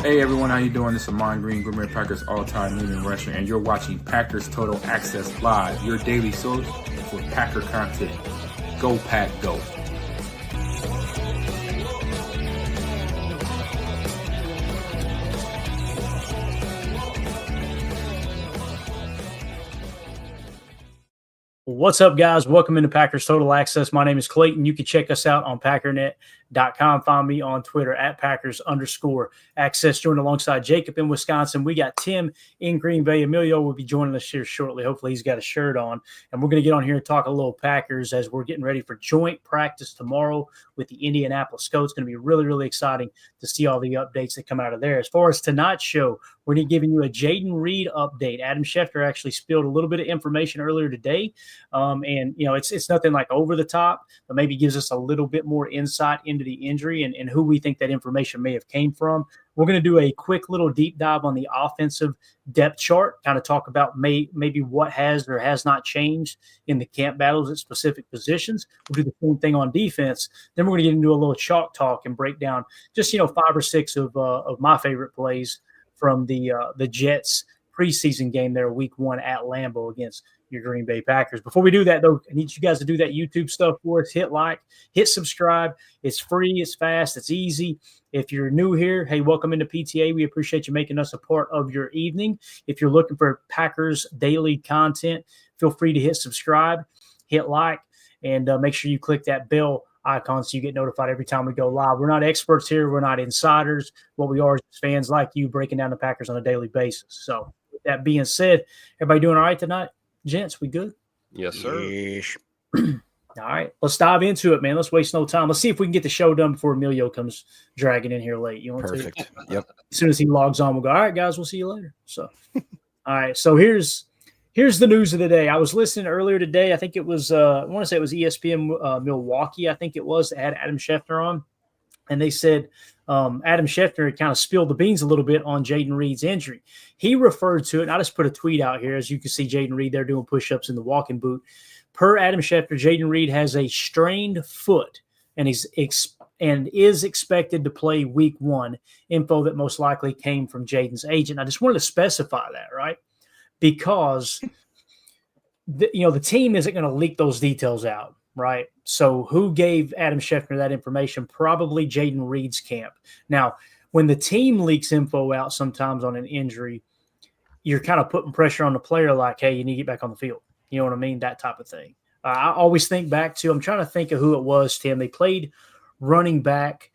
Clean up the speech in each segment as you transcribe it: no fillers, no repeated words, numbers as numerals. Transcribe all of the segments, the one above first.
Hey everyone, how you doing? This is Amon Green, Green Bay Packers all-time leading rusher, and you're watching Packers Total Access Live, your daily source for Packer content. Go Pack, go! What's up, guys? Welcome into Packers Total Access. My name is Clayton. You can check us out on packernet.com. Find me on Twitter at Packers_access. Joined alongside Jacob in Wisconsin. We got Tim in Green Bay. Emilio will be joining us here shortly. Hopefully he's got a shirt on. And we're going to get on here and talk a little Packers as we're getting ready for joint practice tomorrow with the Indianapolis Colts. It's going to be really, really exciting to see all the updates that come out of there. As far as tonight's show, we're going to be giving you a Jayden Reed update. Adam Schefter actually spilled a little bit of information earlier today. And, you know, it's nothing like over the top, but maybe gives us a little bit more insight into the injury and who we think that information may have came from. We're going to do a quick little deep dive on the offensive depth chart, kind of talk about maybe what has or has not changed in the camp battles at specific positions. We'll do the same thing on defense. Then we're going to get into a little chalk talk and break down just, 5 or 6 of my favorite plays from the Jets preseason game there, week 1 at Lambeau against your Green Bay Packers. Before we do that, though, I need you guys to do that YouTube stuff for us. Hit like, hit subscribe. It's free, it's fast, it's easy. If you're new here, hey, welcome into PTA. We appreciate you making us a part of your evening. If you're looking for Packers daily content, feel free to hit subscribe, hit like, and make sure you click that bell icon so you get notified every time we go live. We're not experts here. We're not insiders. What we are is fans like you breaking down the Packers on a daily basis. So with that being said, everybody doing all right tonight? Gents, we good? Yes, sir. Yeesh. All right, let's dive into it, man. Let's waste no time. Let's see if we can get the show done before Emilio comes dragging in here late. You want Perfect. to? Yep. As soon as he logs on, we'll go, all right, guys, we'll see you later. So, all right, so here's the news of the day. I was listening earlier today. I think it was, I want to say it was ESPN Milwaukee, I think it was, that had Adam Schefter on. And they said Adam Schefter had kind of spilled the beans a little bit on Jayden Reed's injury. He referred to it, and I just put a tweet out here. As you can see, Jayden Reed there doing push-ups in the walking boot. Per Adam Schefter, Jayden Reed has a strained foot and is expected to play week 1, info that most likely came from Jayden's agent. I just wanted to specify that, right? Because the team isn't going to leak those details out. Right. So who gave Adam Schefter that information? Probably Jayden Reed's camp. Now, when the team leaks info out sometimes on an injury, you're kind of putting pressure on the player like, hey, you need to get back on the field. You know what I mean? That type of thing. I always think back to, I'm trying to think of who it was, Tim. They played running back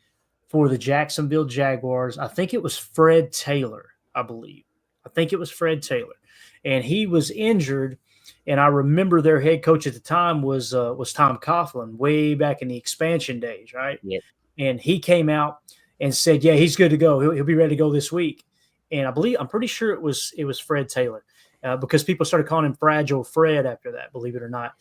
for the Jacksonville Jaguars. I think it was Fred Taylor, I believe. I think it was Fred Taylor. And he was injured. And I remember their head coach at the time was Tom Coughlin, way back in the expansion days, right? Yep. And he came out and said, "Yeah, he's good to go. He'll be ready to go this week." And I'm pretty sure it was Fred Taylor, because people started calling him Fragile Fred after that. Believe it or not,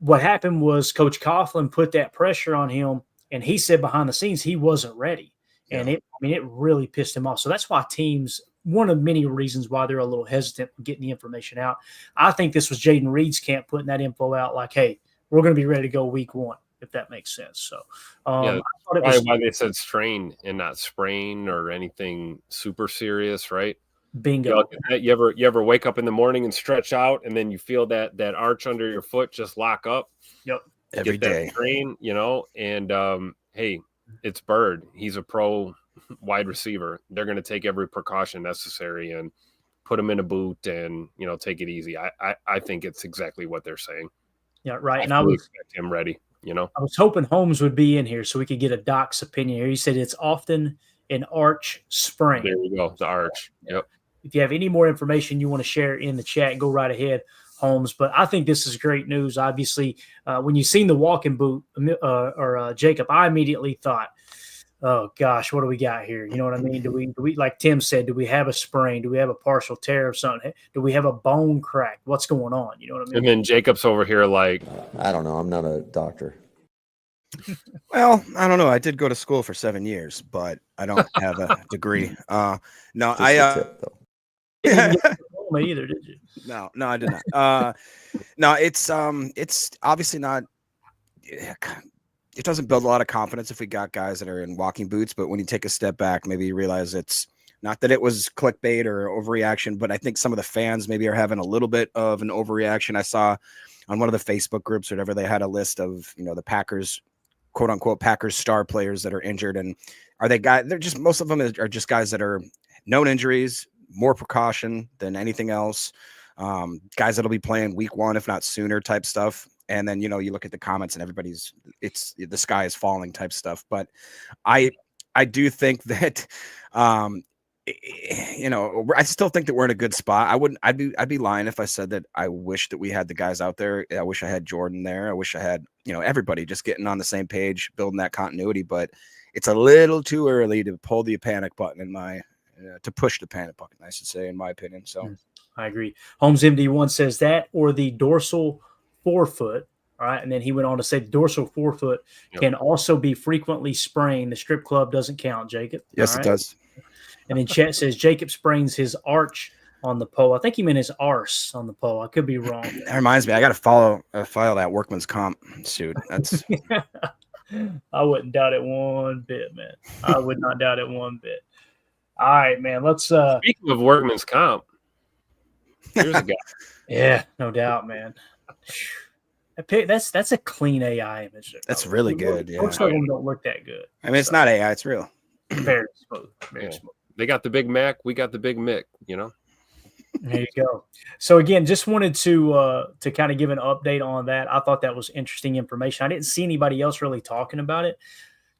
what happened was Coach Coughlin put that pressure on him, and he said behind the scenes he wasn't ready, and it really pissed him off. So that's why teams. One of many reasons why they're a little hesitant in getting the information out. I think this was Jayden Reed's camp putting that info out like, hey, we're going to be ready to go week 1, if that makes sense. So, I thought it was why they said strain and not sprain or anything super serious, right? Bingo. You ever wake up in the morning and stretch out, and then you feel that arch under your foot just lock up? Yep. Every day. Strain, and hey, it's Bird. He's a pro wide receiver. They're going to take every precaution necessary and put him in a boot and take it easy. I think it's exactly what they're saying. Yeah, right. And I would expect him ready. I was hoping Holmes would be in here so we could get a doc's opinion here. He said it's often an arch sprain. There we go, the arch. Yep. If you have any more information you want to share in the chat, go right ahead, Holmes. But I think this is great news. Obviously, when you seen the walking boot, Jacob, I immediately thought, oh gosh, what do we got here? You know what I mean? Do we like Tim said, do we have a sprain? Do we have a partial tear of something? Do we have a bone crack? What's going on? You know what I mean? And then Jacob's over here like, I don't know. I'm not a doctor. Well, I don't know. I did go to school for 7 years, but I don't have a degree. No, Just I a tip, though. You didn't get diploma either, did you? no, I did not. No, it's obviously not. it doesn't build a lot of confidence if we got guys that are in walking boots. But when you take a step back, maybe you realize it's not that it was clickbait or overreaction, but I think some of the fans maybe are having a little bit of an overreaction. I saw on one of the Facebook groups, or whatever, they had a list of, the Packers, quote unquote, Packers star players that are injured. And are they guys? They're just, most of them are just guys that are known injuries, more precaution than anything else. Guys that'll be playing week 1, if not sooner, type stuff. And then, you look at the comments and it's the sky is falling type stuff. But I do think that, I still think that we're in a good spot. I'd be lying if I said that I wish that we had the guys out there. I wish I had Jordan there. I wish I had, everybody just getting on the same page, building that continuity. But it's a little too early to pull the panic button to push the panic button, I should say, in my opinion. So I agree. Holmes MD1 says that, or the dorsal forefoot. All right. And then he went on to say the dorsal forefoot can also be frequently sprained. The strip club doesn't count, Jacob. Yes, it does. And then Chet says Jacob sprains his arch on the pole. I think he meant his arse on the pole. I could be wrong. That reminds me, I got to file that workman's comp suit. That's. I wouldn't doubt it one bit, man. I would not doubt it one bit. All right, man. Let's. Speaking of workman's comp, here's a guy. Yeah, no doubt, man. That's a clean AI image. That's really good. Yeah. Most of them don't look that good. I mean, it's not AI; it's real. Very smooth. Very smooth. They got the Big Mac. We got the Big Mick. There you go. So again, just wanted to kind of give an update on that. I thought that was interesting information. I didn't see anybody else really talking about it.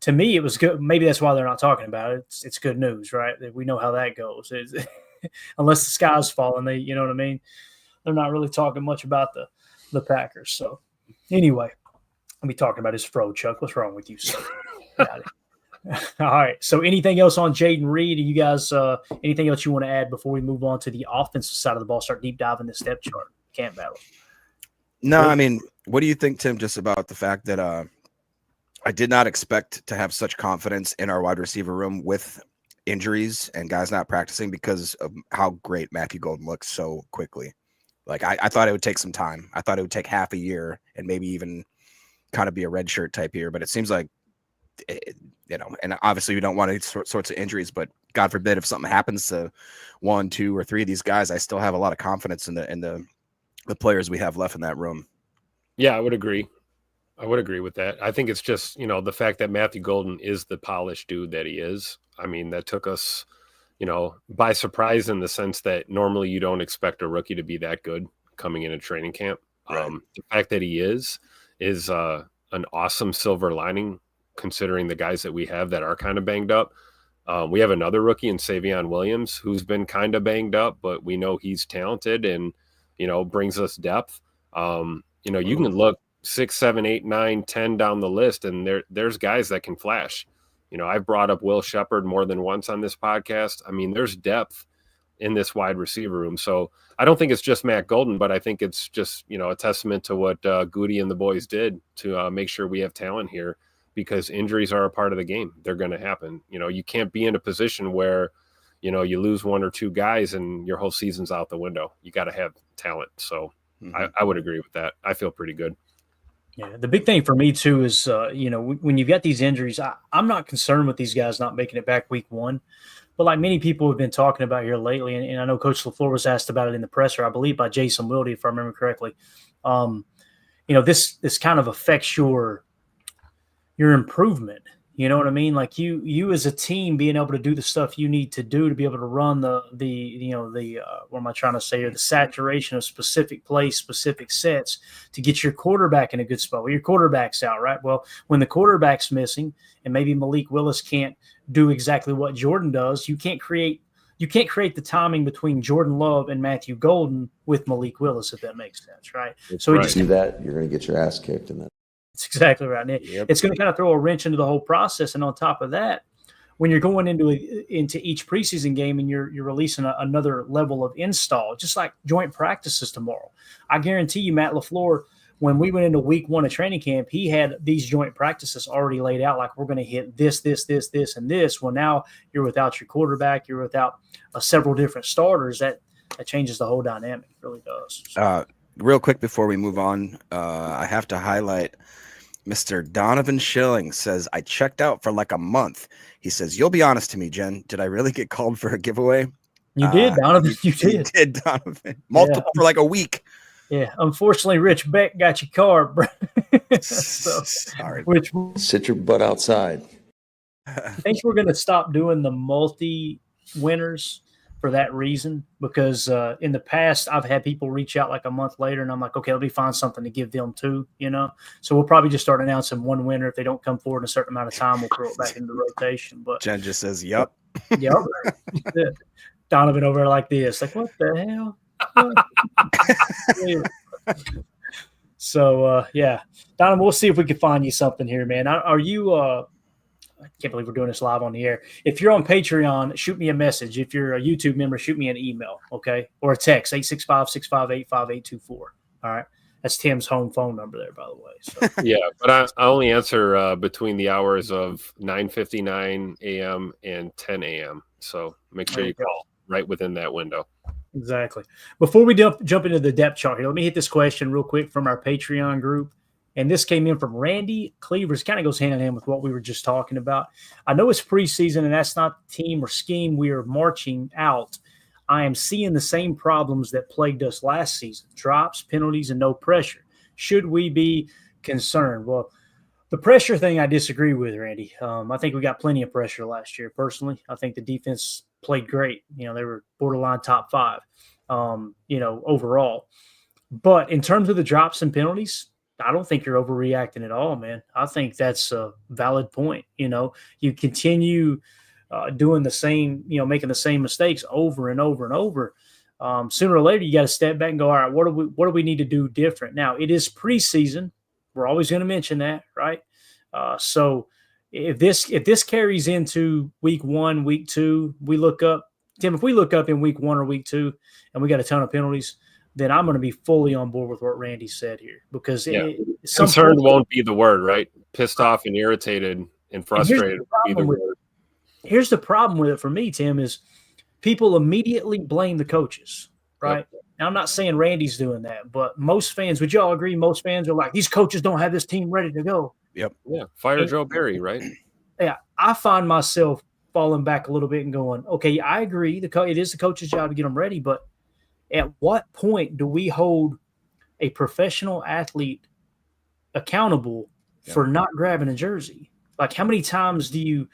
To me, it was good. Maybe that's why they're not talking about it. It's good news, right? We know how that goes. Unless the sky's falling, you know what I mean? They're not really talking much about the Packers. So anyway, I'll be talking about his fro, Chuck. What's wrong with you, sir? Got it. All right. So anything else on Jaden Reed? You guys, anything else you want to add before we move on to the offensive side of the ball, start deep diving the step chart, camp battle? No, I mean, what do you think, Tim, just about the fact that I did not expect to have such confidence in our wide receiver room with injuries and guys not practicing because of how great Matthew Golden looks so quickly. Like, I thought it would take some time. I thought it would take half a year and maybe even kind of be a red shirt type year, but it seems like, and obviously we don't want any sorts of injuries, but God forbid if something happens to 1, 2, or 3 of these guys, I still have a lot of confidence in the players we have left in that room. Yeah, I would agree. I would agree with that. I think it's just, the fact that Matthew Golden is the polished dude that he is. I mean, that took us, by surprise in the sense that normally you don't expect a rookie to be that good coming into training camp. Right. The fact that he is an awesome silver lining considering the guys that we have that are kind of banged up. We have another rookie in Savion Williams who's been kind of banged up, but we know he's talented and, brings us depth. You can look 6, 7, 8, 9, 10 down the list, and there's guys that can flash. I've brought up Will Shepherd more than once on this podcast. I mean, there's depth in this wide receiver room. So I don't think it's just Matt Golden, but I think it's just, a testament to what Goody and the boys did to make sure we have talent here, because injuries are a part of the game. They're going to happen. You can't be in a position where, you lose 1 or 2 guys and your whole season's out the window. You got to have talent. So I would agree with that. I feel pretty good. Yeah, the big thing for me too is, when you've got these injuries, I'm not concerned with these guys not making it back week 1. But like many people have been talking about here lately, and I know Coach LaFleur was asked about it in the presser, I believe by Jason Wilde, if I remember correctly. This kind of affects your improvement. You know what I mean? Like you as a team being able to do the stuff you need to do to be able to run the what am I trying to say here? The saturation of specific plays, specific sets to get your quarterback in a good spot. Well, your quarterback's out, right? Well, when the quarterback's missing and maybe Malik Willis can't do exactly what Jordan does, you can't create the timing between Jordan Love and Matthew Golden with Malik Willis, if that makes sense, right? So you do that, you're going to get your ass kicked in that. That's exactly right. And it's going to kind of throw a wrench into the whole process. And on top of that, when you're going into each preseason game and you're releasing another level of install, just like joint practices tomorrow, I guarantee you, Matt LaFleur, when we went into week 1 of training camp, he had these joint practices already laid out. Like, we're going to hit this, and this. Well, now you're without your quarterback. You're without several different starters. That changes the whole dynamic. It really does. Real quick before we move on, I have to highlight Mr. Donovan Schilling says, I checked out for like a month. He says, you'll be honest to me, Jen. Did I really get called for a giveaway? You did, Donovan. You did. You did, Donovan. Multiple for like a week. Yeah. Unfortunately, Rich Beck got your card, bro. So, sorry. Which Sit your butt outside. I think we're going to stop doing the multi-winners for that reason, because in the past I've had people reach out like a month later and I'm like, okay, let me find something to give them too, you know? So we'll probably just start announcing one winner. If they don't come forward in a certain amount of time, we'll throw it back into rotation. But Jen just says, yep. Yep. Donovan over there like this, like, what the hell? So, yeah. Donovan, we'll see if we can find you something here, man. Are you I can't believe we're doing this live on the air. If you're on Patreon, shoot me a message. If you're a YouTube member, shoot me an email, okay? Or a text, 865-658-5824. All right? That's Tim's home phone number there, by the way. So. Yeah, but I only answer between the hours of 9:59 a.m. and 10 a.m. So make sure you call right within that window. Exactly. Before we jump into the depth chart here, let me hit this question real quick from our Patreon group. And this came in from Randy Cleavers. Kind of goes hand in hand with what we were just talking about. I know it's preseason, and that's not the team or scheme we are marching out. I am seeing the same problems that plagued us last season: drops, penalties, and no pressure. Should we be concerned? Well, the pressure thing I disagree with, Randy. I think we got plenty of pressure last year, personally. I think the defense played great. You know, they were borderline top 5, overall. But in terms of the drops and penalties, I don't think you're overreacting at all, man. I think that's a valid point. You know, you continue doing the same, making the same mistakes over and over and over. Sooner or later, you got to step back and go, all right, what do we need to do different? Now, it is preseason. We're always going to mention that, right? So if this carries into week 1, week 2, we look up, Tim, if we look up in week 1 or week 2 and we got a ton of penalties, then I'm going to be fully on board with what Randy said here, because concerned won't be the word, right? Pissed off and irritated and frustrated would be the word. Here's the problem with it for me, Tim, is people immediately blame the coaches, right? Yep. Now, I'm not saying Randy's doing that, but most fans, would y'all agree, most fans are like, these coaches don't have this team ready to go. Yep. Yeah. Fire Joe Barry, right? Yeah. I find myself falling back a little bit and going, okay, I agree. It is the coach's job to get them ready, but at what point do we hold a professional athlete accountable for not grabbing a jersey? Like, how many times do you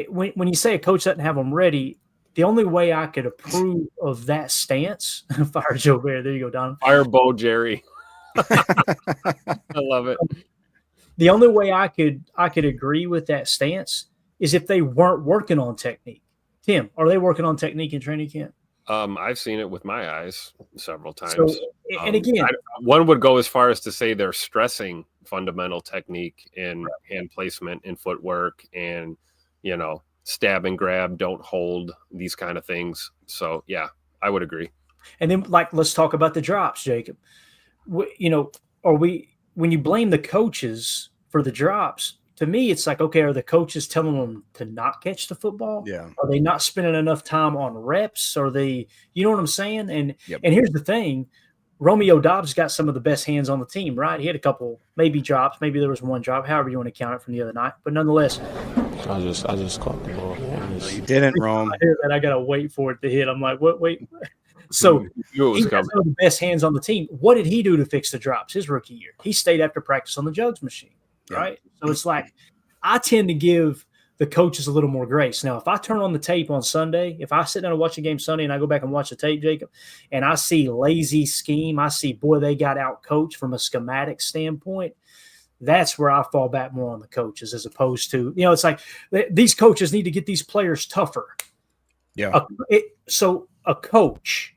when you say a coach doesn't have them ready, the only way I could approve of that stance, fire Joe Bear, there you go, Don. Fire Bo Jerry. I love it. The only way I could agree with that stance is if they weren't working on technique. Tim, are they working on technique in training camp? I've seen it with my eyes several times. So, and again, one would go as far as to say they're stressing fundamental technique in hand placement and footwork and, stab and grab, don't hold, these kind of things. So, yeah, I would agree. And then, let's talk about the drops, Jacob. When you blame the coaches for the drops, to me, it's like, okay, are the coaches telling them to not catch the football? Yeah. Are they not spending enough time on reps? Are they, you know what I'm saying? And here's the thing, Romeo Dobbs got some of the best hands on the team, right? He had a couple, maybe drops, maybe there was one drop, however you want to count it from the other night. But nonetheless, I just caught the ball. You didn't, Rome. I hear that. I gotta wait for it to hit. I'm like, what? Wait. So he got some of the best hands on the team. What did he do to fix the drops his rookie year? He stayed after practice on the jugs machine, right? So it's like, I tend to give the coaches a little more grace. Now, if I turn on the tape on Sunday, if I sit down and watch a game Sunday and I go back and watch the tape, Jacob, and I see lazy scheme, I see, boy, they got out coached from a schematic standpoint, that's where I fall back more on the coaches as opposed to, it's like these coaches need to get these players tougher. Yeah. So a coach,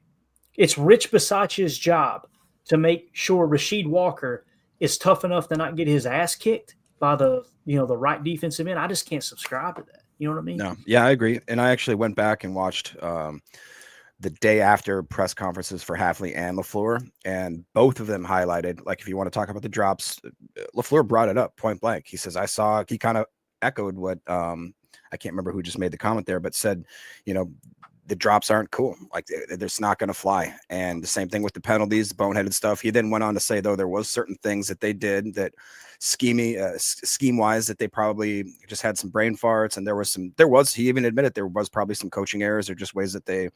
it's Rich Bisaccia's job to make sure Rasheed Walker is tough enough to not get his ass kicked by the right defensive end. I just can't subscribe to that. You know what I mean? No. Yeah, I agree. And I actually went back and watched the day after press conferences for Hafley and LaFleur, and both of them highlighted, like, if you want to talk about the drops, LaFleur brought it up point blank. He says, he kind of echoed what I can't remember who just made the comment there, but said, the drops aren't cool. Like they're just not going to fly. And the same thing with the penalties, the boneheaded stuff. He then went on to say, though, there was certain things that they did that scheme wise that they probably just had some brain farts. And he even admitted there was probably some coaching errors or just ways that they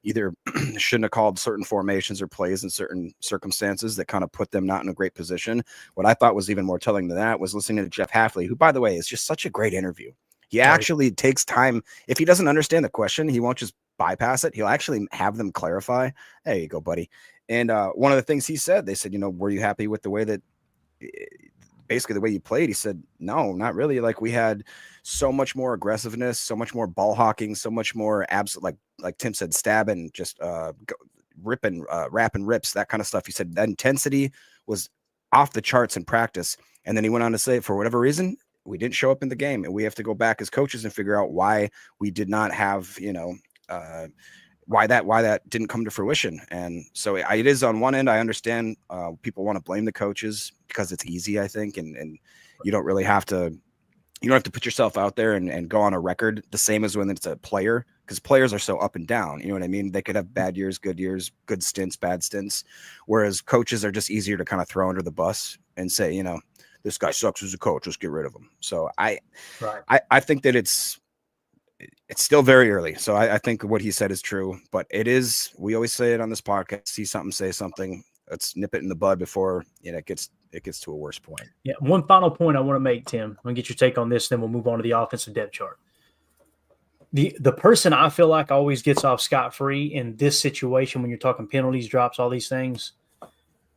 either shouldn't have called certain formations or plays in certain circumstances that kind of put them not in a great position. What I thought was even more telling than that was listening to Jeff Hafley, who, by the way, is just such a great interview. He actually takes time. If he doesn't understand the question, he won't just bypass it. He'll actually have them clarify. There you go, buddy. And one of the things he said, they said, were you happy with the way that basically the way you played? He said, no, not really. Like we had so much more aggressiveness, so much more ball hawking, so much more absolute, like Tim said, stabbing, just ripping, wrapping rips, that kind of stuff. He said that intensity was off the charts in practice. And then he went on to say, for whatever reason, we didn't show up in the game, and we have to go back as coaches and figure out why we did not have, why that didn't come to fruition. And so it is on one end. I understand people want to blame the coaches because it's easy, I think. And you don't really have to, put yourself out there and go on a record the same as when it's a player, because players are so up and down. You know what I mean? They could have bad years, good stints, bad stints. Whereas coaches are just easier to kind of throw under the bus and say, this guy sucks as a coach, let's get rid of him. So I think that it's still very early. So I think what he said is true, but we always say it on this podcast, see something, say something. Let's nip it in the bud before it gets to a worse point. Yeah. One final point I want to make, Tim. I'm going to get your take on this, then we'll move on to the offensive depth chart. The person I feel like always gets off scot-free in this situation when you're talking penalties, drops, all these things,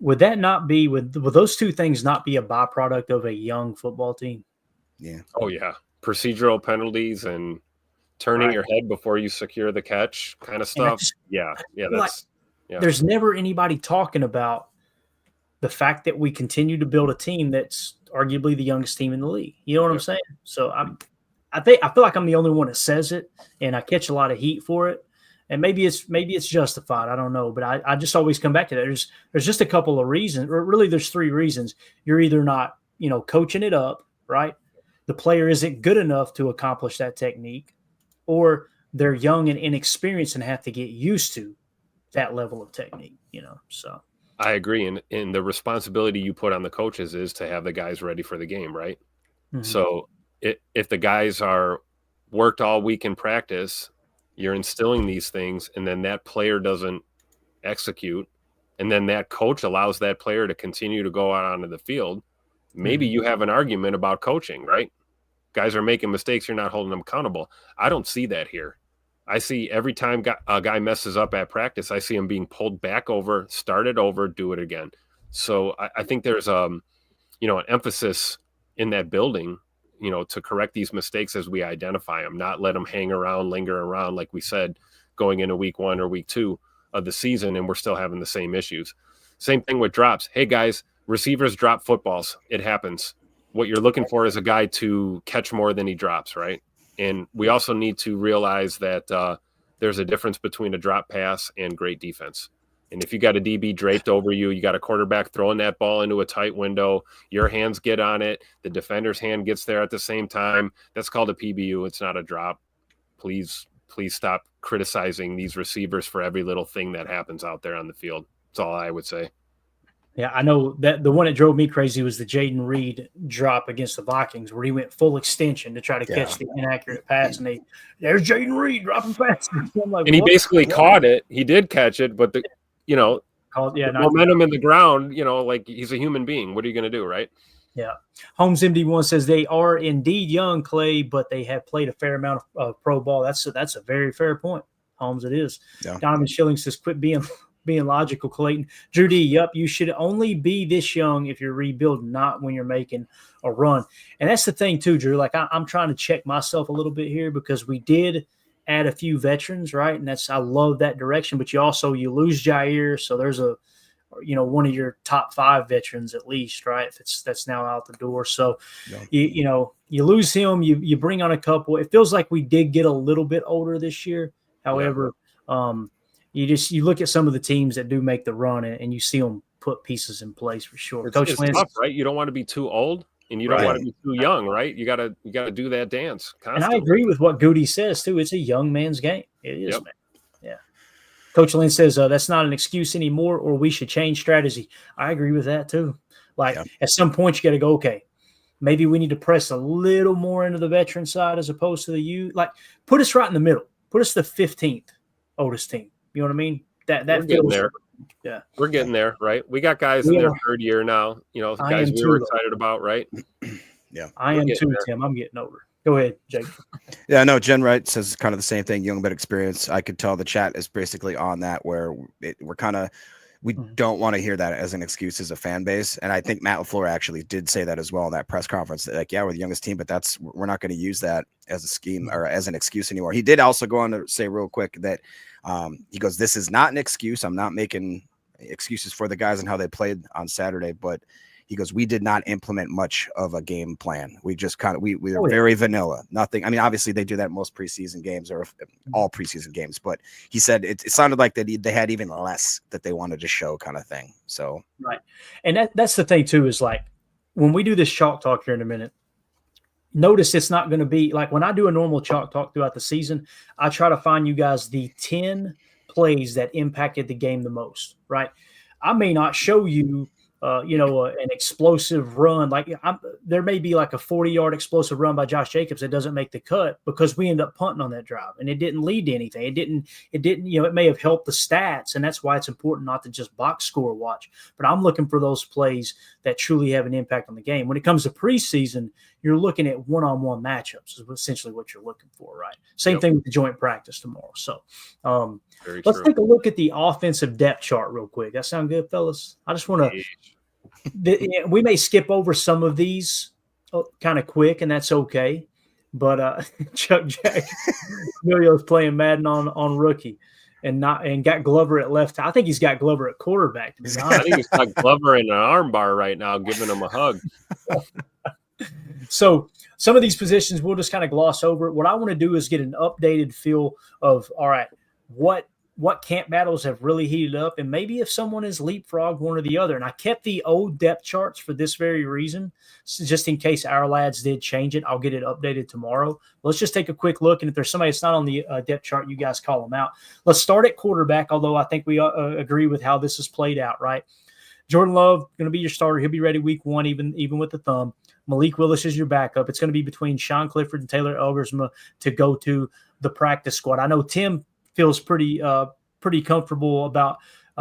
would those two things not be a byproduct of a young football team? Yeah. Oh, yeah. Procedural penalties and turning your head before you secure the catch kind of stuff. There's never anybody talking about the fact that we continue to build a team that's arguably the youngest team in the league. You know what I'm saying? So I feel like I'm the only one that says it, and I catch a lot of heat for it. And maybe it's justified. I don't know, but I just always come back to that. There's just a couple of reasons, or really there's three reasons. You're either not, coaching it up, right? The player isn't good enough to accomplish that technique, or they're young and inexperienced and have to get used to that level of technique, so. I agree. And the responsibility you put on the coaches is to have the guys ready for the game, right? Mm-hmm. So if the guys are worked all week in practice, you're instilling these things, and then that player doesn't execute, and then that coach allows that player to continue to go out onto the field, maybe you have an argument about coaching, right? Guys are making mistakes. You're not holding them accountable. I don't see that here. I see every time a guy messes up at practice, I see him being pulled back over, started over, do it again. So I think there's an emphasis in that building, to correct these mistakes as we identify them, not let them hang around, linger around, like we said, going into week 1 or week 2 of the season, and we're still having the same issues. Same thing with drops. Hey, guys, receivers drop footballs. It happens. What you're looking for is a guy to catch more than he drops, right? And we also need to realize that there's a difference between a drop pass and great defense. And if you got a DB draped over you, you got a quarterback throwing that ball into a tight window, your hands get on it, the defender's hand gets there at the same time. That's called a PBU. It's not a drop. Please stop criticizing these receivers for every little thing that happens out there on the field. That's all I would say. Yeah, I know that the one that drove me crazy was the Jaden Reed drop against the Vikings, where he went full extension to try to catch the inaccurate pass, and there's Jaden Reed dropping passes. And he basically caught it. He did catch it, but the momentum in the ground, like he's a human being. What are you going to do, right? Yeah. Holmes MD1 says they are indeed young, Clay, but they have played a fair amount of pro ball. That's a very fair point, Holmes. It is. Yeah. Donovan Schilling says, quit being logical, Clayton. Drew D, yup, you should only be this young if you're rebuilding, not when you're making a run. And that's the thing too, Drew. Like I'm trying to check myself a little bit here because we did add a few veterans, right? And I love that direction, but you lose Jair. So there's one of your top 5 veterans at least, right? That's now out the door. So, you lose him, you bring on a couple. It feels like we did get a little bit older this year. However, you look at some of the teams that do make the run and you see them put pieces in place for sure. Coach it's Lance, tough, right? You don't want to be too old and you don't want to be too young, right? You gotta do that dance constantly. And I agree with what Goody says too. It's a young man's game. It is, man. Coach Lynn says that's not an excuse anymore, or we should change strategy. I agree with that too. Like at some point, you got to go, okay, maybe we need to press a little more into the veteran side as opposed to the youth. Like put us right in the middle. Put us the 15th oldest team. You know what I mean? That feels there. Yeah, we're getting there, right? We got guys in their third year now. You know, guys we were excited about, right? Yeah, I am too, Tim. I'm getting over. Go ahead, Jake. Yeah, no, Jen Wright says kind of the same thing. Young but experience. I could tell the chat is basically on that where we don't want to hear that as an excuse as a fan base. And I think Matt LaFleur actually did say that as well in that press conference. That, like, yeah, we're the youngest team, but we're not going to use that as a scheme or as an excuse anymore. He did also go on to say real quick that he goes, this is not an excuse. I'm not making excuses for the guys and how they played on Saturday, but he goes, we did not implement much of a game plan. We just we were very vanilla. Nothing. I mean, obviously they do that in most preseason games or all preseason games, but he said it sounded like they had even less that they wanted to show kind of thing. So, right. And that's the thing too, is like when we do this chalk talk here in a minute, notice it's not going to be like when I do a normal chalk talk throughout the season, I try to find you guys the 10 plays that impacted the game the most, right? I may not show you an explosive run. Like there may be like a 40-yard explosive run by Josh Jacobs that doesn't make the cut because we end up punting on that drive and it didn't lead to anything. It didn't, it may have helped the stats. And that's why it's important not to just box score watch, but I'm looking for those plays that truly have an impact on the game. When it comes to preseason, you're looking at one-on-one matchups is essentially what you're looking for, right? Same thing with the joint practice tomorrow. So let's take a look at the offensive depth chart real quick. That sound good, fellas? I just want to we may skip over some of these kind of quick, and that's okay. But Chuck Jack Emilio's playing Madden on rookie and got Glover at left. I think he's got Glover at quarterback. I think he's got Glover in an arm bar right now, giving him a hug. So some of these positions we'll just kind of gloss over. What I want to do is get an updated feel of, all right, what camp battles have really heated up, and maybe if someone has leapfrogged one or the other. And I kept the old depth charts for this very reason, so just in case our lads did change it. I'll get it updated tomorrow. Let's just take a quick look, and if there's somebody that's not on the depth chart, you guys call them out. Let's start at quarterback, although I think we agree with how this is played out, right? Jordan Love going to be your starter. He'll be ready week one, even with the thumb. Malik Willis is your backup. It's going to be between Sean Clifford and Taylor Elgersma to go to the practice squad. I know Tim feels pretty comfortable about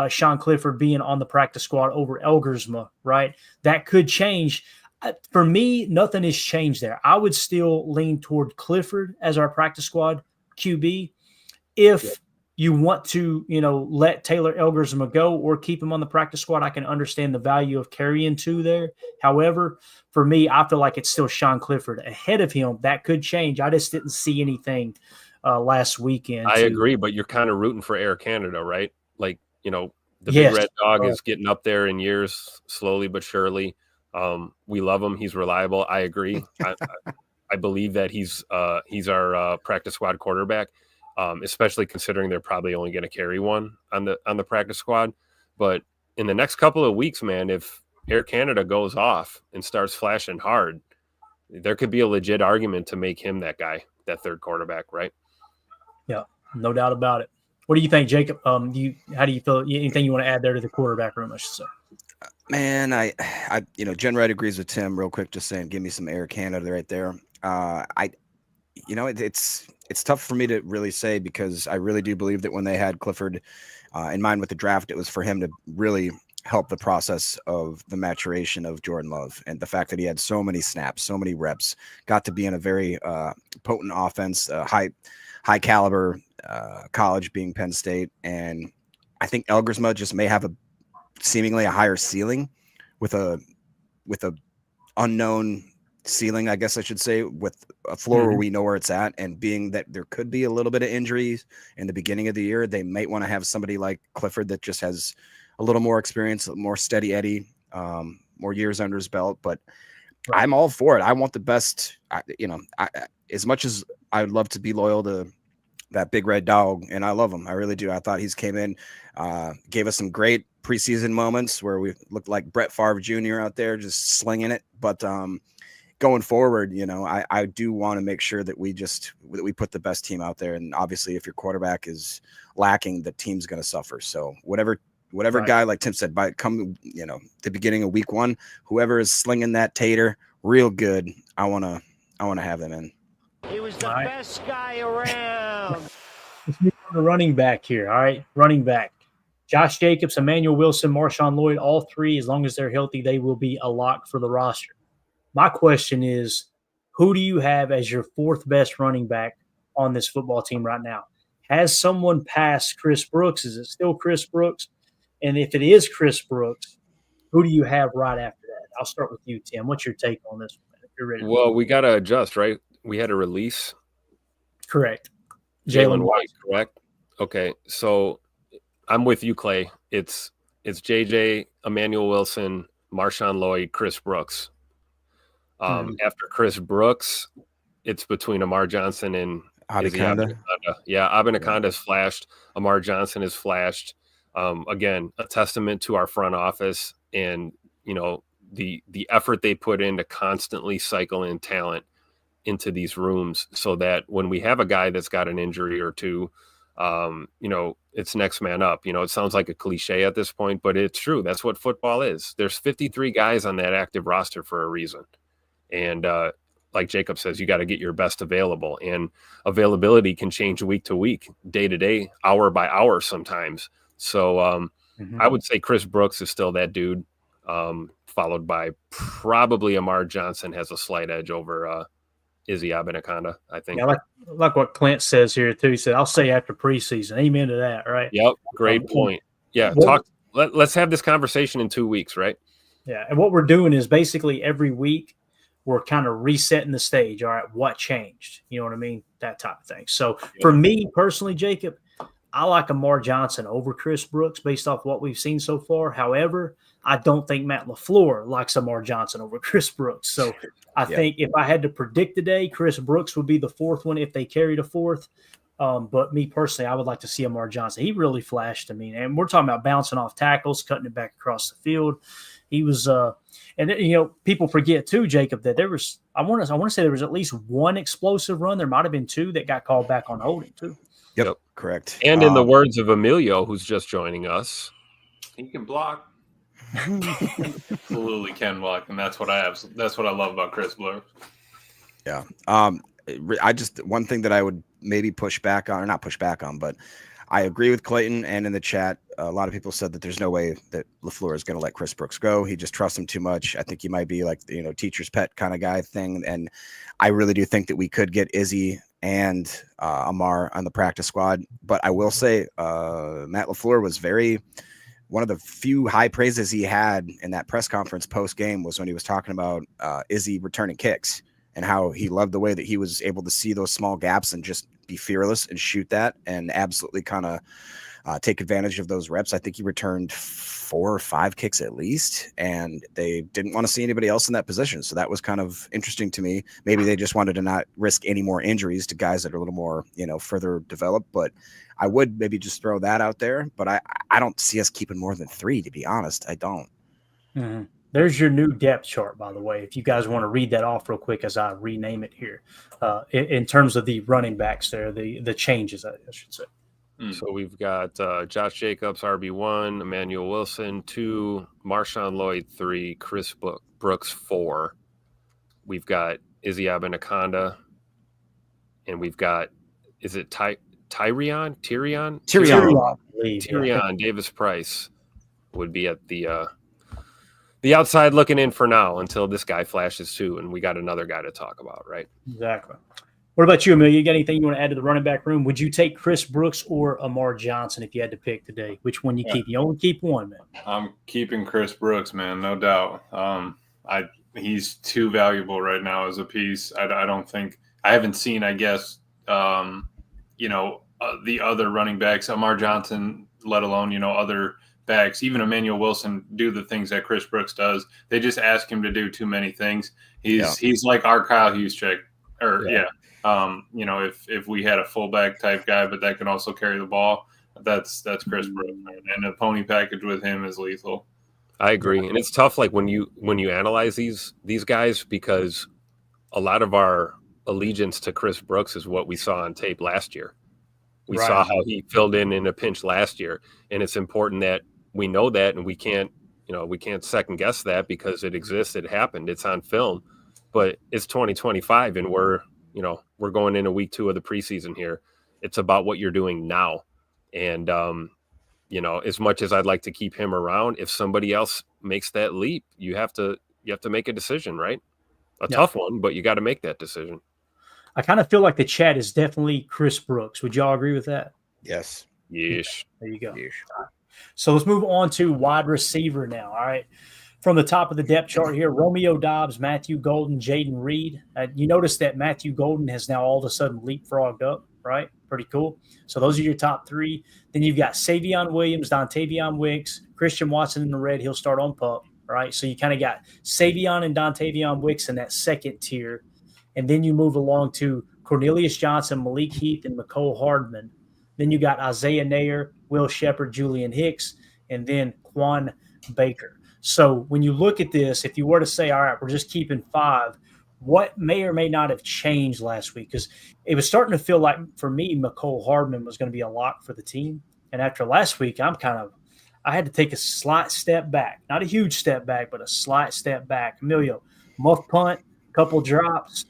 Sean Clifford being on the practice squad over Elgersma, right? That could change. For me, nothing has changed there. I would still lean toward Clifford as our practice squad QB. If you want to, let Taylor Elgersma go or keep him on the practice squad, I can understand the value of carrying two there. However, for me, I feel like it's still Sean Clifford ahead of him. That could change. I just didn't see anything last weekend. I agree, but you're kind of rooting for Air Canada, right? Like, the big red dog is getting up there in years, slowly but surely. We love him. He's reliable. I agree. I believe that he's our practice squad quarterback. Especially considering they're probably only going to carry one on the practice squad. But in the next couple of weeks, man, if Air Canada goes off and starts flashing hard, there could be a legit argument to make him that guy, that third quarterback, right? Yeah, no doubt about it. What do you think, Jacob? How do you feel? Anything you want to add there to the quarterback room, I should say? Man, I Jen Wright agrees with Tim real quick, just saying, give me some Air Canada right there. It's tough for me to really say because I really do believe that when they had Clifford in mind with the draft, it was for him to really help the process of the maturation of Jordan Love, and the fact that he had so many snaps, so many reps, got to be in a very potent offense, high caliber college being Penn State. And I think Elgersma just may have seemingly a higher ceiling with a unknown ceiling, I guess I should say, with a floor where we know where it's at. And being that there could be a little bit of injuries in the beginning of the year, they might want to have somebody like Clifford that just has a little more experience, more steady Eddie, more years under his belt. But I'm all for it. I want the best. As much as I would love to be loyal to that big red dog, and I love him, I really do. I thought he's came in, gave us some great preseason moments where we looked like Brett Favre Jr. out there just slinging it. But going forward, I do want to make sure that we put the best team out there. And obviously, if your quarterback is lacking, the team's going to suffer. So whatever right. Guy, like Tim said, by the beginning of week 1, whoever is slinging that tater real good, I want to have them in. He was the best guy around. Let's move on to running back here. All right, running back. Josh Jacobs, Emmanuel Wilson, Marshawn Lloyd, all 3, as long as they're healthy, they will be a lock for the roster. My question is, who do you have as your 4th best running back on this football team right now? Has someone passed Chris Brooks? Is it still Chris Brooks? And if it is Chris Brooks, who do you have right after that? I'll start with you, Tim. What's your take on this one, if you're ready? Well, we got to adjust, right? We had a release. Correct. Jalen White, correct? Okay, so I'm with you, Clay. It's JJ, Emmanuel Wilson, Marshawn Lloyd, Chris Brooks. After Chris Brooks, it's between Amar Johnson and Abanikanda. Yeah, Abanaconda's flashed. Amar Johnson has flashed. Again, a testament to our front office and the effort they put in to constantly cycle in talent into these rooms, so that when we have a guy that's got an injury or two, it's next man up. It sounds like a cliche at this point, but it's true. That's what football is. There's 53 guys on that active roster for a reason. And like Jacob says, you got to get your best available, and availability can change week to week, day to day, hour by hour sometimes. So I would say Chris Brooks is still that dude, followed by probably Amar Johnson has a slight edge over Izzy Abanaconda, I think. Yeah, like what Clint says here too. He said, "I'll say after preseason." Amen to that, right? Yep, great point. Yeah, let's have this conversation in 2 weeks, right? Yeah, and what we're doing is basically every week we're kind of resetting the stage. All right, what changed? You know what I mean? That type of thing. So for me personally, Jacob, I like Amar Johnson over Chris Brooks based off what we've seen so far. However, I don't think Matt LaFleur likes Amar Johnson over Chris Brooks. So I think if I had to predict today, Chris Brooks would be the 4th one if they carried a 4th. But me personally, I would like to see Amar Johnson. He really flashed to me. And we're talking about bouncing off tackles, cutting it back across the field. He was and people forget too, Jacob, that there was I want to say there was at least one explosive run. There might have been 2 that got called back on holding too. Yep, correct. And in the words of Emilio, who's just joining us, He can block. Absolutely can block, and that's what I have. That's what I love about Chris Brooks. Yeah. One thing that I would maybe push back on, or not push back on, but I agree with Clayton, and in the chat, a lot of people said that there's no way that LaFleur is going to let Chris Brooks go. He just trusts him too much. I think he might be like, teacher's pet kind of guy thing. And I really do think that we could get Izzy and Amar on the practice squad. But I will say Matt LaFleur was one of the few high praises he had in that press conference post game was when he was talking about Izzy returning kicks and how he loved the way that he was able to see those small gaps and just be fearless and shoot that and absolutely kind of take advantage of those reps. I think he returned 4 or 5 kicks at least, and they didn't want to see anybody else in that position. So that was kind of interesting to me. Maybe they just wanted to not risk any more injuries to guys that are a little more, further developed, but I would maybe just throw that out there, but I don't see us keeping more than 3, to be honest. I don't. Mm-hmm. There's your new depth chart, by the way, if you guys want to read that off real quick as I rename it here. In terms of the running backs there, the changes, I should say. So we've got Josh Jacobs, RB1, Emmanuel Wilson, 2, Marshawn Lloyd, 3, Chris Brooks, 4. We've got Izzy Abanaconda, and we've got, is it Tyrion, Davis Price would be at the outside looking in for now until this guy flashes too, and we got another guy to talk about, right? Exactly. What about you, Amelia? You got anything you want to add to the running back room? Would you take Chris Brooks or Amar Johnson if you had to pick today? Which one you keep? You only keep one, man. I'm keeping Chris Brooks, man, no doubt. He's too valuable right now as a piece. I don't think – I haven't seen, I guess, the other running backs, Amar Johnson, let alone, other backs, even Emmanuel Wilson, do the things that Chris Brooks does. They just ask him to do too many things. He's like our Kyle Juszczyk, if we had a fullback type guy, but that can also carry the ball, that's Chris Brooks, man. And the pony package with him is lethal. I agree, and it's tough. Like when you analyze these guys, because a lot of our allegiance to Chris Brooks is what we saw on tape last year. We Right. saw how he filled in a pinch last year, and it's important that we know that, and we can't second guess that because it exists. It happened. It's on film, but it's 2025, and we're going into week 2 of the preseason here. It's about what you're doing now, and as much as I'd like to keep him around, if somebody else makes that leap, you have to make a decision, right? A tough one, but you got to make that decision. I kind of feel like the chat is definitely Chris Brooks. Would y'all agree with that? Yes. Yeesh. There you go. Yeesh. So let's move on to wide receiver now. All right. From the top of the depth chart here, Romeo Dobbs, Matthew Golden, Jaden Reed. You notice that Matthew Golden has now all of a sudden leapfrogged up, right? Pretty cool. So those are your top 3. Then you've got Savion Williams, Dontavion Wicks, Christian Watson in the red. He'll start on PUP, right? So you kind of got Savion and Dontavion Wicks in that second tier. And then you move along to Cornelius Johnson, Malik Heath, and Mecole Hardman. Then you got Isaiah Nair, Will Shepherd, Julian Hicks, and then Quan Baker. So when you look at this, if you were to say, all right, we're just keeping 5, what may or may not have changed last week? Because it was starting to feel like, for me, Mecole Hardman was going to be a lock for the team. And after last week, I had to take a slight step back. Not a huge step back, but a slight step back. Emilio, muff punt, couple drops.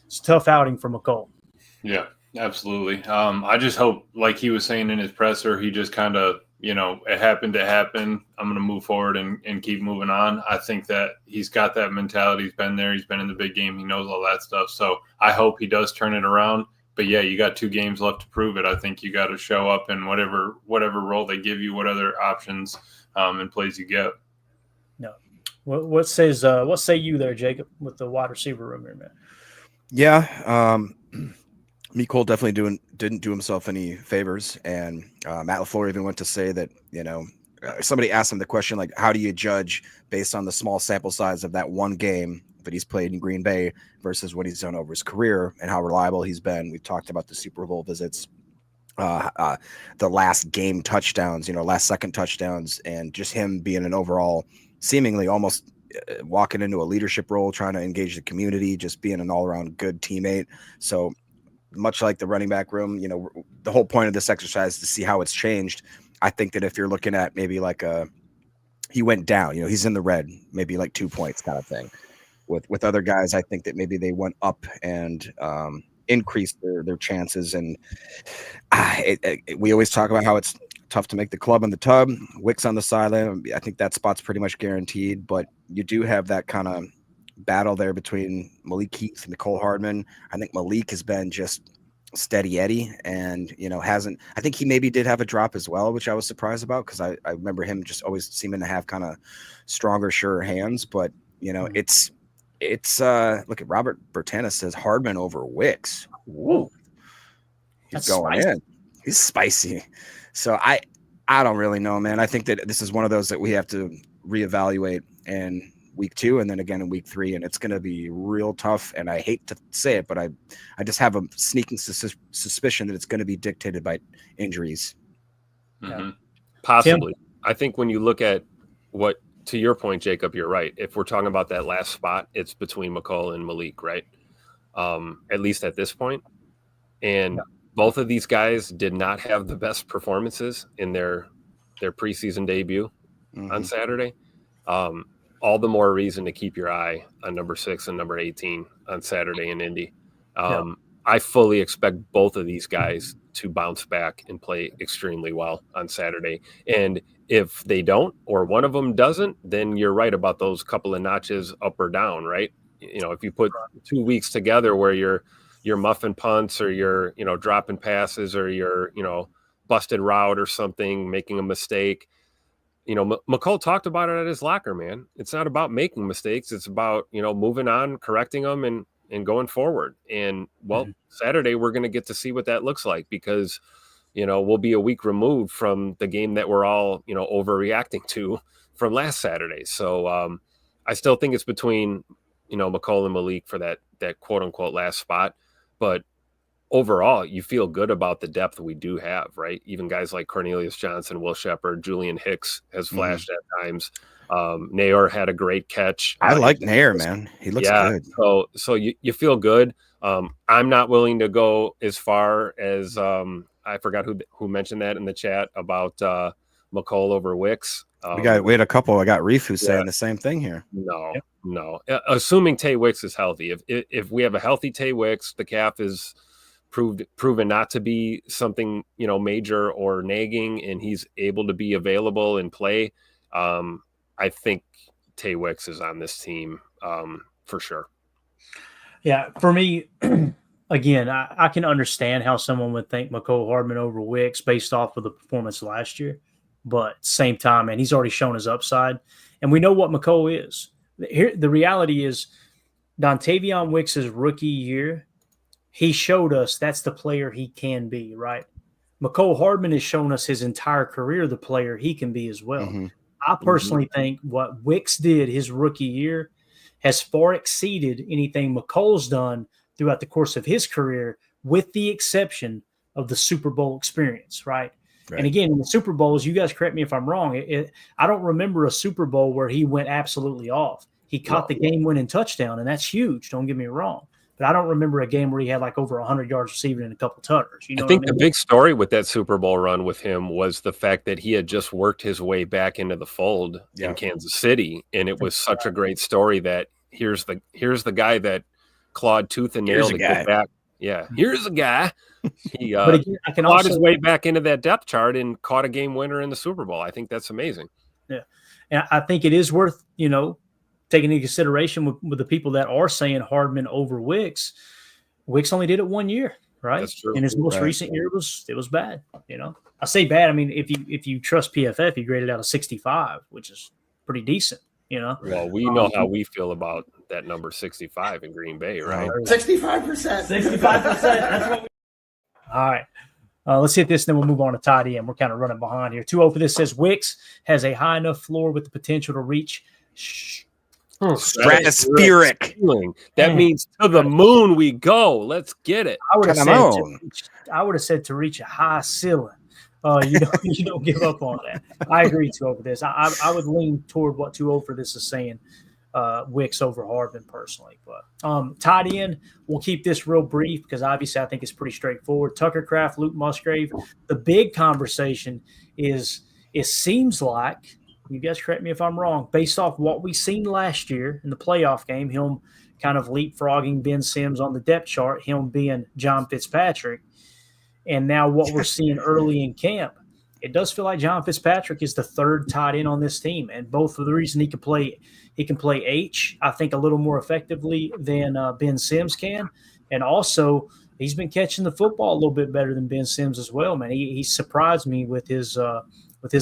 It's a tough outing for Mecole. Yeah, absolutely. I just hope, like he was saying in his presser, he just kind of, it happened to happen. I'm going to move forward and keep moving on. I think that he's got that mentality. He's been there. He's been in the big game. He knows all that stuff. So I hope he does turn it around. But, yeah, you got 2 games left to prove it. I think you got to show up in whatever role they give you, what other options and plays you get. No. What say you there, Jacob, with the wide receiver room here, man? Yeah, Mecole definitely didn't do himself any favors, and Matt LaFleur even went to say that somebody asked him the question, like, how do you judge based on the small sample size of that one game that he's played in Green Bay versus what he's done over his career and how reliable he's been. We've talked about the Super Bowl visits, the last game touchdowns, last second touchdowns, and just him being an overall seemingly almost walking into a leadership role, trying to engage the community, just being an all-around good teammate. So much like the running back room, the whole point of this exercise is to see how it's changed. I think that if you're looking at maybe like he went down, he's in the red, maybe like 2 points kind of thing. With other guys, I think that maybe they went up and increased their chances. And we always talk about how it's tough to make the club in the tub. Wicks on the sideline, I think that spot's pretty much guaranteed. But you do have that kind of battle there between Malik Heath and Mecole Hardman. I think Malik has been just steady Eddie, and hasn't. I think he maybe did have a drop as well, which I was surprised about because I remember him just always seeming to have kind of stronger, surer hands. But it's look at Robert Bertanis says Hardman over Wicks. Whoa, he's going spicy. In. He's spicy. So I don't really know, man. I think that this is one of those that we have to reevaluate in week 2 and then again in week 3, and it's going to be real tough. And I hate to say it, but I just have a sneaking suspicion that it's going to be dictated by injuries. Mm-hmm. Possibly. Tim? I think when you look at what, to your point, Jacob, you're right. If we're talking about that last spot, it's between Mecole and Malik, right? At least at this point. And both of these guys did not have the best performances in their preseason debut on Saturday. All the more reason to keep your eye on number 6 and number 18 on Saturday in Indy. I fully expect both of these guys to bounce back and play extremely well on Saturday. And if they don't, or one of them doesn't, then you're right about those couple of notches up or down, right? If you put 2 weeks together where you're muffin punts or you're, dropping passes or you're, busted route or something, making a mistake. Mecole talked about it at his locker, man. It's not about making mistakes. It's about, moving on, correcting them and going forward. And Saturday, we're going to get to see what that looks like because, we'll be a week removed from the game that we're all, overreacting to from last Saturday. So I still think it's between, Mecole and Malik for that quote unquote last spot. But overall, you feel good about the depth we do have, right? Even guys like Cornelius Johnson, Will Shepherd, Julian Hicks has flashed at times. Nair had a great catch. I like Nair, man. He looks good. So you feel good. I'm not willing to go as far as I forgot who mentioned that in the chat about McCall over Wicks. We had a couple. I got Reef who's saying the same thing here. No. Assuming Tay Wicks is healthy. If we have a healthy Tay Wicks, the calf is proven not to be something major or nagging, and he's able to be available and play. I think Tay Wicks is on this team for sure. Yeah, for me, again, I can understand how someone would think McCole Hardman over Wicks based off of the performance last year. But at the same time, man, he's already shown his upside. And we know what McCole is. Here, the reality is Dontavion Wicks' rookie year, he showed us that's the player he can be, right? McCole Hardman has shown us his entire career the player he can be as well. Mm-hmm. I personally think what Wicks did his rookie year has far exceeded anything McColl's done throughout the course of his career, with the exception of the Super Bowl experience, right? And again, in the Super Bowls, you guys correct me if I'm wrong. I don't remember a Super Bowl where he went absolutely off. He caught the game-winning touchdown, and that's huge. Don't get me wrong. But I don't remember a game where he had like over 100 yards receiving and a couple tutters. I think the big story with that Super Bowl run with him was the fact that he had just worked his way back into the fold in Kansas City, and it was such a great story that here's the guy that clawed tooth and nail to get back. Yeah, here's a guy. He but again, I can clawed also his way back into that depth chart and caught a game winner in the Super Bowl. I think that's amazing. Yeah, and I think it is worth taking into consideration with the people that are saying Hardman over Wicks. Wicks only did it 1 year, right? That's true. In his most recent year, it was bad. I say bad. I mean, if you trust PFF, he graded out a 65, which is pretty decent. Well, we know how we feel about that number 65 in Green Bay, right? 65%. 65%. That's what we. All right. Let's hit this, and then we'll move on to tight end. We're kind of running behind here. 2-0 for this says Wicks has a high enough floor with the potential to reach stratospheric. That means to the moon we go. Let's get it. I would have said to reach a high ceiling. You don't give up on that. I agree 2-0 for this. I would lean toward what 2-0 for this is saying. Wicks over Hardman personally, but tight end, we'll keep this real brief because obviously I think it's pretty straightforward. Tucker Kraft, Luke Musgrave. The big conversation is it seems like, you guys correct me if I'm wrong, based off what we seen last year in the playoff game, him kind of leapfrogging Ben Sims on the depth chart, him being John Fitzpatrick, and now what we're seeing early in camp. It does feel like John Fitzpatrick is the third tight end on this team, and both for the reason he can play H, I think, a little more effectively than Ben Sims can, and also he's been catching the football a little bit better than Ben Sims as well. Man, he surprised me with his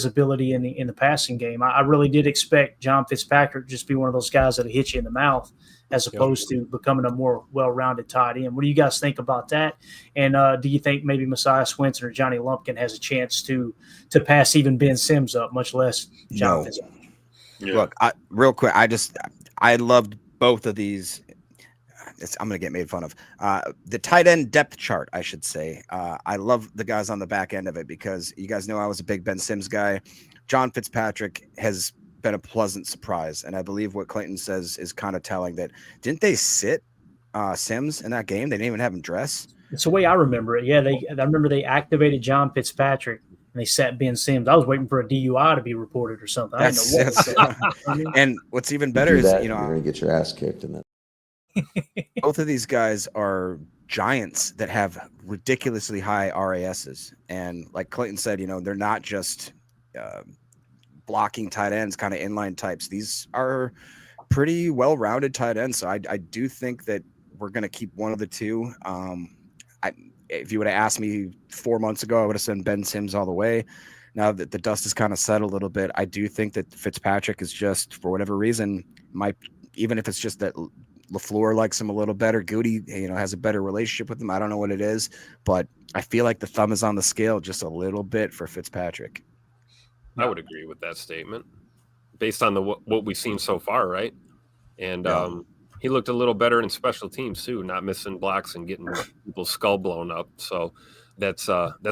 ability in the passing game. I really did expect John Fitzpatrick to just be one of those guys that'll hit you in the mouth, as opposed to becoming a more well-rounded tight end. What do you guys think about that? And do you think maybe Messiah Swinson or Johnny Lumpkin has a chance to pass even Ben Sims up, much less John Fitzpatrick? Look, real quick, I loved both of these. I'm going to get made fun of. The tight end depth chart, I should say. I love the guys on the back end of it because you guys know I was a big Ben Sims guy. John Fitzpatrick has been a pleasant surprise, and I believe what Clayton says is kind of telling. That didn't they sit Sims in that game? They didn't even have him dress. It's the way I remember it. Yeah, I remember they activated John Fitzpatrick and they sat Ben Sims. I was waiting for a DUI to be reported or something. I didn't know what. And what's even better is you're going to get your ass kicked in that. Both of these guys are giants that have ridiculously high RASs, and like Clayton said, they're not just blocking tight ends, kind of inline types. These are pretty well-rounded tight ends. So I do think that we're going to keep one of the two. If you would have asked me 4 months ago, I would have said Ben Sims all the way. Now that the dust has kind of settled a little bit, I do think that Fitzpatrick is just, for whatever reason, even if it's just that LaFleur likes him a little better, Goody, has a better relationship with him. I don't know what it is, but I feel like the thumb is on the scale just a little bit for Fitzpatrick. I would agree with that statement based on what we've seen so far, right? And he looked a little better in special teams too, not missing blocks and getting people's skull blown up. So that's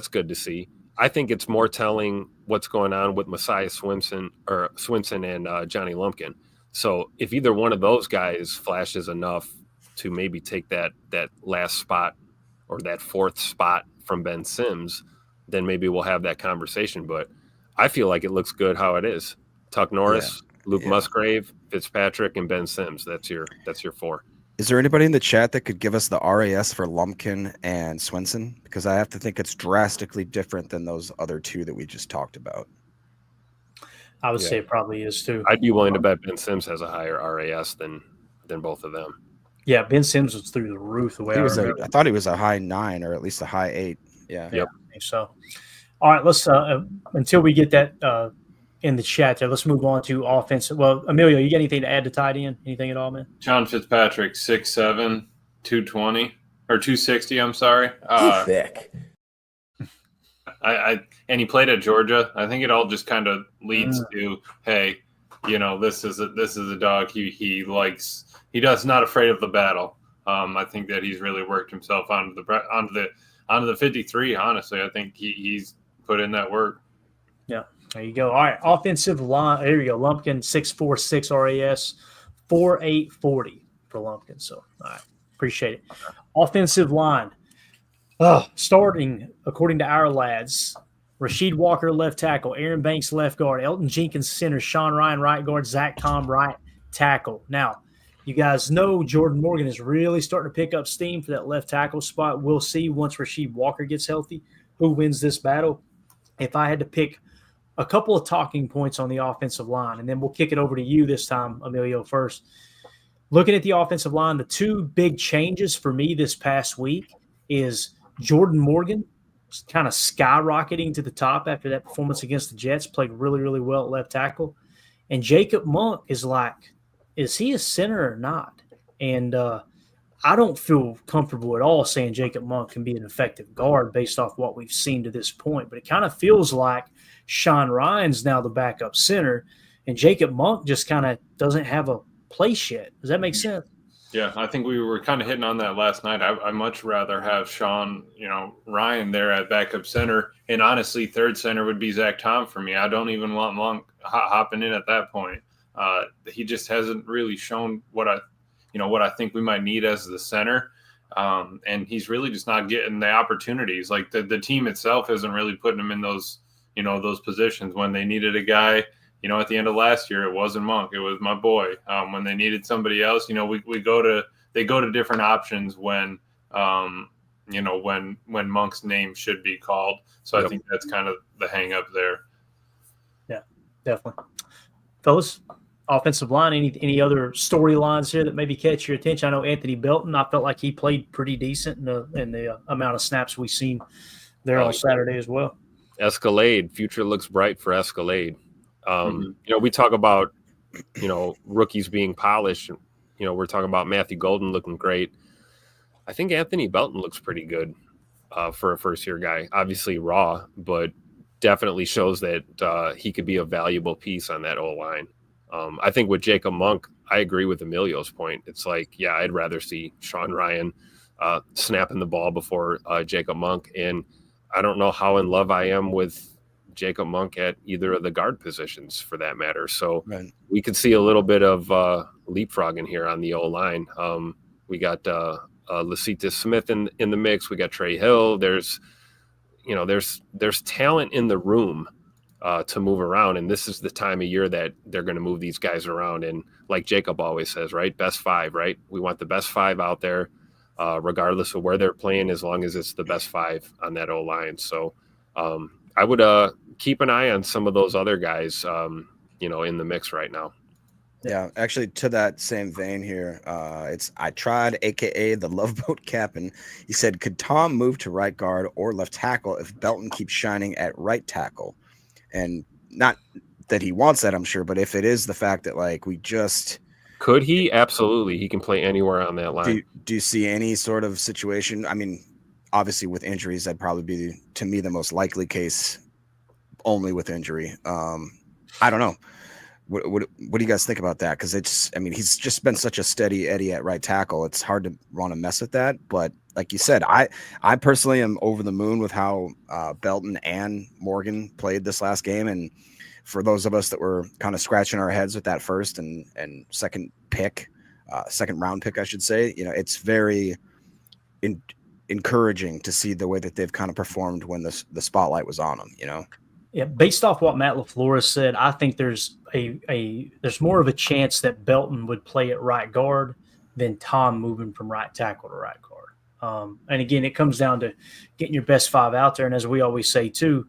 good to see. I think it's more telling what's going on with Messiah Swinson and Johnny Lumpkin. So if either one of those guys flashes enough to maybe take that last spot or that fourth spot from Ben Sims, then maybe we'll have that conversation. But I feel like it looks good how it is. Tuck Norris, Luke Musgrave, Fitzpatrick, and Ben Sims. That's your 4. Is there anybody in the chat that could give us the RAS for Lumpkin and Swinson? Because I have to think it's drastically different than those other 2 that we just talked about. I would say it probably is too. I'd be willing to bet Ben Sims has a higher RAS than both of them. Yeah, Ben Sims was through the roof the way I thought he was a high 9 or at least a high 8. Yeah. Yep. I think so. All right, let's until we get that in the chat there, let's move on to offensive. Well, Emilio, you got anything to add to tight end? Anything at all, man? John Fitzpatrick, 6'7", 220 or 260. I'm sorry. Thick. And he played at Georgia. I think it all just kind of leads to, hey, this is a dog he likes. He does not afraid of the battle. I think that he's really worked himself onto the 53. Honestly, I think he's put in that work. Yeah, there you go. All right, offensive line. There you go. Lumpkin 6'4", RAS, 4.8 40 for Lumpkin. So, all right, appreciate it. Offensive line. Starting according to our lads, Rasheed Walker left tackle, Aaron Banks left guard, Elton Jenkins center, Sean Ryan right guard, Zach Tom right tackle. Now, you guys know Jordan Morgan is really starting to pick up steam for that left tackle spot. We'll see once Rasheed Walker gets healthy who wins this battle. If I had to pick a couple of talking points on the offensive line, and then we'll kick it over to you this time, Emilio, first. Looking at the offensive line, the 2 big changes for me this past week is Jordan Morgan kind of skyrocketing to the top after that performance against the Jets, played really, really well at left tackle. And Jacob Monk is like, is he a center or not? And I don't feel comfortable at all saying Jacob Monk can be an effective guard based off what we've seen to this point. But it kind of feels like Sean Ryan's now the backup center, and Jacob Monk just kind of doesn't have a place yet. Does that make sense? Yeah, I think we were kind of hitting on that last night. I much rather have Sean, Ryan there at backup center, and honestly, third center would be Zach Tom for me. I don't even want Monk hopping in at that point. He just hasn't really shown what I think we might need as the center, and he's really just not getting the opportunities. Like the team itself isn't really putting him in those positions when they needed a guy. At the end of last year, it wasn't Monk. It was my boy. When they needed somebody else, they go to different options when Monk's name should be called. So I think that's kind of the hang up there. Yeah, definitely. Fellas, offensive line, any other storylines here that maybe catch your attention? I know Anthony Belton, I felt like he played pretty decent in the amount of snaps we've seen there on Saturday as well. Escalade, future looks bright for Escalade. We talk about, rookies being polished. We're talking about Matthew Golden looking great. I think Anthony Belton looks pretty good for a first-year guy. Obviously raw, but definitely shows that he could be a valuable piece on that O-line. I think with Jacob Monk, I agree with Emilio's point. It's like, yeah, I'd rather see Sean Ryan snapping the ball before Jacob Monk. And I don't know how in love I am with Jacob Monk at either of the guard positions for that matter. So we could see a little bit of leapfrogging here on the O-line. We got Lacita Smith in the mix. We got Trey Hill. There's talent in the room to move around. And this is the time of year that they're going to move these guys around. And like Jacob always says, right? Best 5, right? We want the best 5 out there, regardless of where they're playing, as long as it's the best 5 on that O-line. So I would keep an eye on some of those other guys, in the mix right now. Yeah, actually, to that same vein here, I tried, aka the Love Boat Captain. He said, could Tom move to right guard or left tackle if Belton keeps shining at right tackle? And not that he wants that, I'm sure, but if it is the fact that could he? Absolutely, he can play anywhere on that line. Do you see any sort of situation? I mean, obviously with injuries, that'd probably be to me the most likely case. Only with injury. I don't know. What do you guys think about that? Because he's just been such a steady Eddie at right tackle. It's hard to want to mess with that. But like you said, I personally am over the moon with how Belton and Morgan played this last game. And for those of us that were kind of scratching our heads with that first and second round pick, I should say, it's very encouraging to see the way that they've kind of performed when the spotlight was on them, Yeah, based off what Matt LaFleur said, I think there's there's more of a chance that Belton would play at right guard than Tom moving from right tackle to right guard. And again, it comes down to getting your best 5 out there. And as we always say too,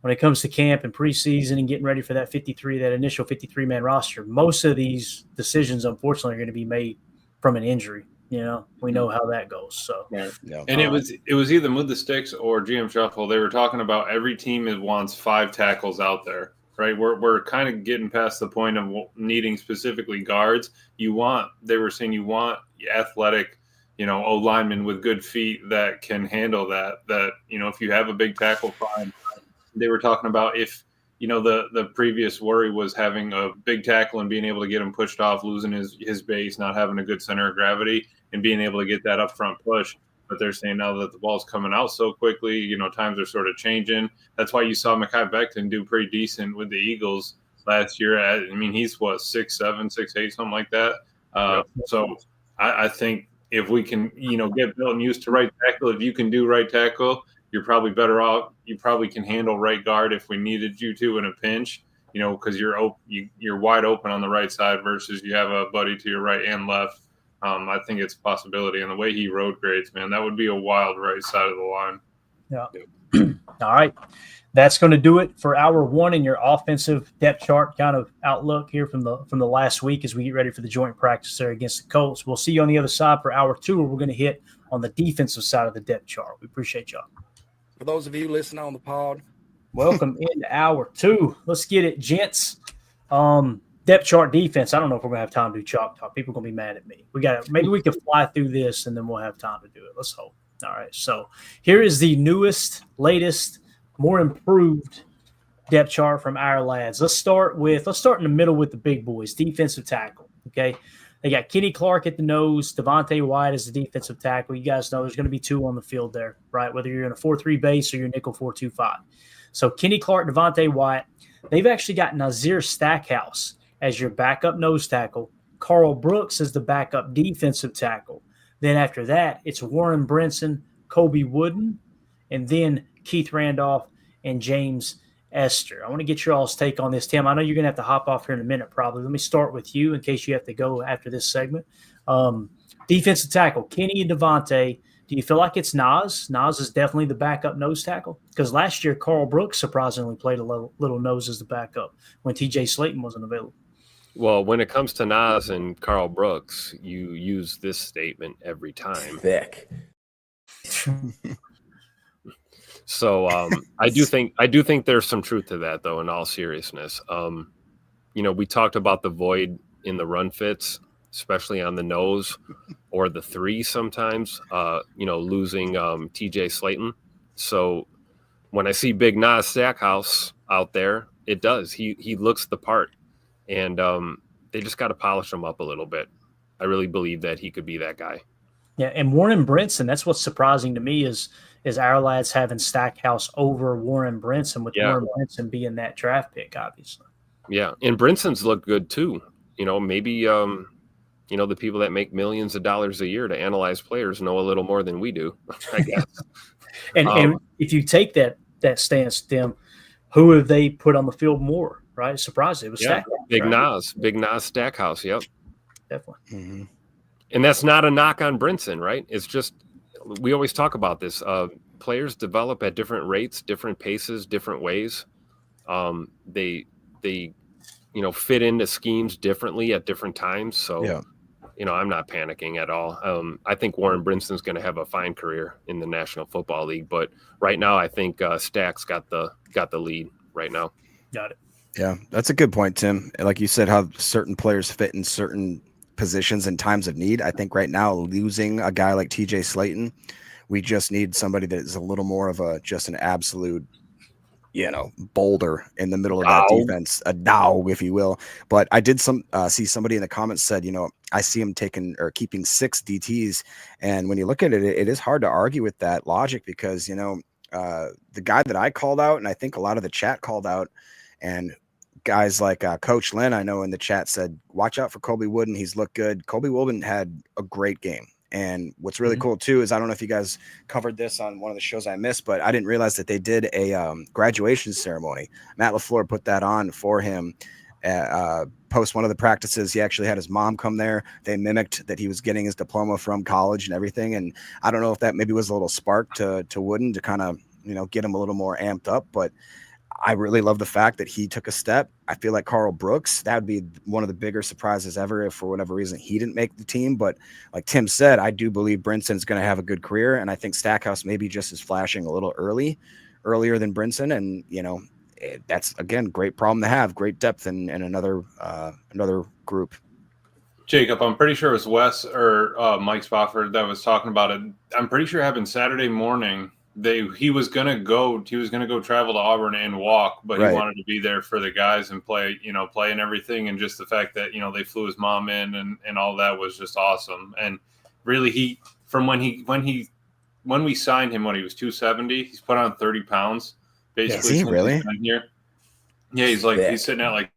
when it comes to camp and preseason and getting ready for that initial 53-man roster, most of these decisions, unfortunately, are going to be made from an injury. We know how that goes. So, and it was either Move the Sticks or GM Shuffle. They were talking about every team wants 5 tackles out there, right? We're kind of getting past the point of needing specifically guards. They were saying you want athletic, O linemen with good feet that can handle that. That if you have a big tackle, fine. They were talking about if the previous worry was having a big tackle and being able to get him pushed off, losing his base, not having a good center of gravity, and being able to get that upfront push. But they're saying now that the ball's coming out so quickly, times are sort of changing. That's why you saw Mekhi Becton do pretty decent with the Eagles last year. He's 6'7", 6'8", something like that. So I think if we can, get Belton used to right tackle, if you can do right tackle, you're probably better off. You probably can handle right guard if we needed you to in a pinch, because you're wide open on the right side versus you have a buddy to your right and left. I think it's a possibility. And the way he road grades, man, that would be a wild right side of the line. Yeah. All right. That's going to do it for hour 1 in your offensive depth chart kind of outlook here from the last week as we get ready for the joint practice there against the Colts. We'll see you on the other side for hour 2, where we're going to hit on the defensive side of the depth chart. We appreciate y'all. For those of you listening on the pod, welcome into hour 2. Let's get it, gents. Depth chart defense. I don't know if we're gonna have time to do chalk talk. People are gonna be mad at me. Maybe we can fly through this and then we'll have time to do it. Let's hope. All right. So here is the newest, latest, more improved depth chart from our lads. Let's start in the middle with the big boys, defensive tackle. Okay. They got Kenny Clark at the nose, Devontae White as the defensive tackle. You guys know there's going to be 2 on the field there, right? Whether you're in a 4-3 base or you're nickel 4-2-5. So Kenny Clark, Devontae White. They've actually got Nazir Stackhouse as your backup nose tackle. Carl Brooks as the backup defensive tackle. Then after that, it's Warren Brinson, Kobe Wooden, and then Keith Randolph and James Esther. I want to get your all's take on this, Tim. I know you're going to have to hop off here in a minute probably. Let me start with you in case you have to go after this segment. Defensive tackle, Kenny and Devontae. Do you feel like it's Nas? Nas is definitely the backup nose tackle? Because last year, Carl Brooks surprisingly played a little nose as the backup when TJ Slayton wasn't available. Well, when it comes to Nas and Carl Brooks, you use this statement every time. Thick. So I do think there's some truth to that, though. In all seriousness, we talked about the void in the run fits, especially on the nose or the 3 sometimes. Losing TJ Slayton. So when I see Big Nas Stackhouse out there, it does. He looks the part, and they just got to polish him up a little bit. I really believe that he could be that guy. Yeah, and Warren Brinson, that's what's surprising to me is our lads having Stackhouse over Warren Brinson, with Warren Brinson being that draft pick, obviously. Yeah, and Brinson's looked good too. Maybe the people that make millions of dollars a year to analyze players know a little more than we do, I guess. and if you take that stance, Tim, who have they put on the field more, right? Surprised it was Stackhouse. Big Nas Stackhouse, yep. Definitely. Mm-hmm. And that's not a knock on Brinson, right? It's just, we always talk about this. Players develop at different rates, different paces, different ways. They fit into schemes differently at different times. So, I'm not panicking at all. I think Warren Brinson's going to have a fine career in the National Football League, but right now I think Stack's got the lead right now. Got it. Yeah, that's a good point, Tim. Like you said, how certain players fit in certain positions in times of need. I think right now, losing a guy like TJ Slayton, we just need somebody that is a little more of just an absolute, boulder in the middle of that defense, a dog, if you will. But I did see somebody in the comments said, I see him keeping 6 DTs. And when you look at it, it is hard to argue with that logic because, the guy that I called out, and I think a lot of the chat called out, and guys like Coach Lynn, I know in the chat said, watch out for Colby Wooden. He's looked good. Colby Wooden had a great game. And what's really cool too is I don't know if you guys covered this on one of the shows I missed, but I didn't realize that they did a graduation ceremony. Matt LaFleur put that on for him. Post one of the practices, he actually had his mom come there. They mimicked that he was getting his diploma from college and everything. And I don't know if that maybe was a little spark to Wooden to kind of get him a little more amped up, but I really love the fact that he took a step. I feel like Carl Brooks, that would be one of the bigger surprises ever if for whatever reason he didn't make the team. But like Tim said, I do believe Brinson's going to have a good career. And I think Stackhouse maybe just is flashing a little earlier than Brinson. And, that's, again, great problem to have, great depth in another group. Jacob, I'm pretty sure it was Wes or Mike Spofford that was talking about it. I'm pretty sure it happened Saturday morning. He was gonna go travel to Auburn and walk, but he wanted to be there for the guys and play and everything. And just the fact that they flew his mom in and all that was just awesome. And really, when we signed him when he was 270, he's put on 30 pounds basically. Is he really? Here. Yeah, he's sitting at like.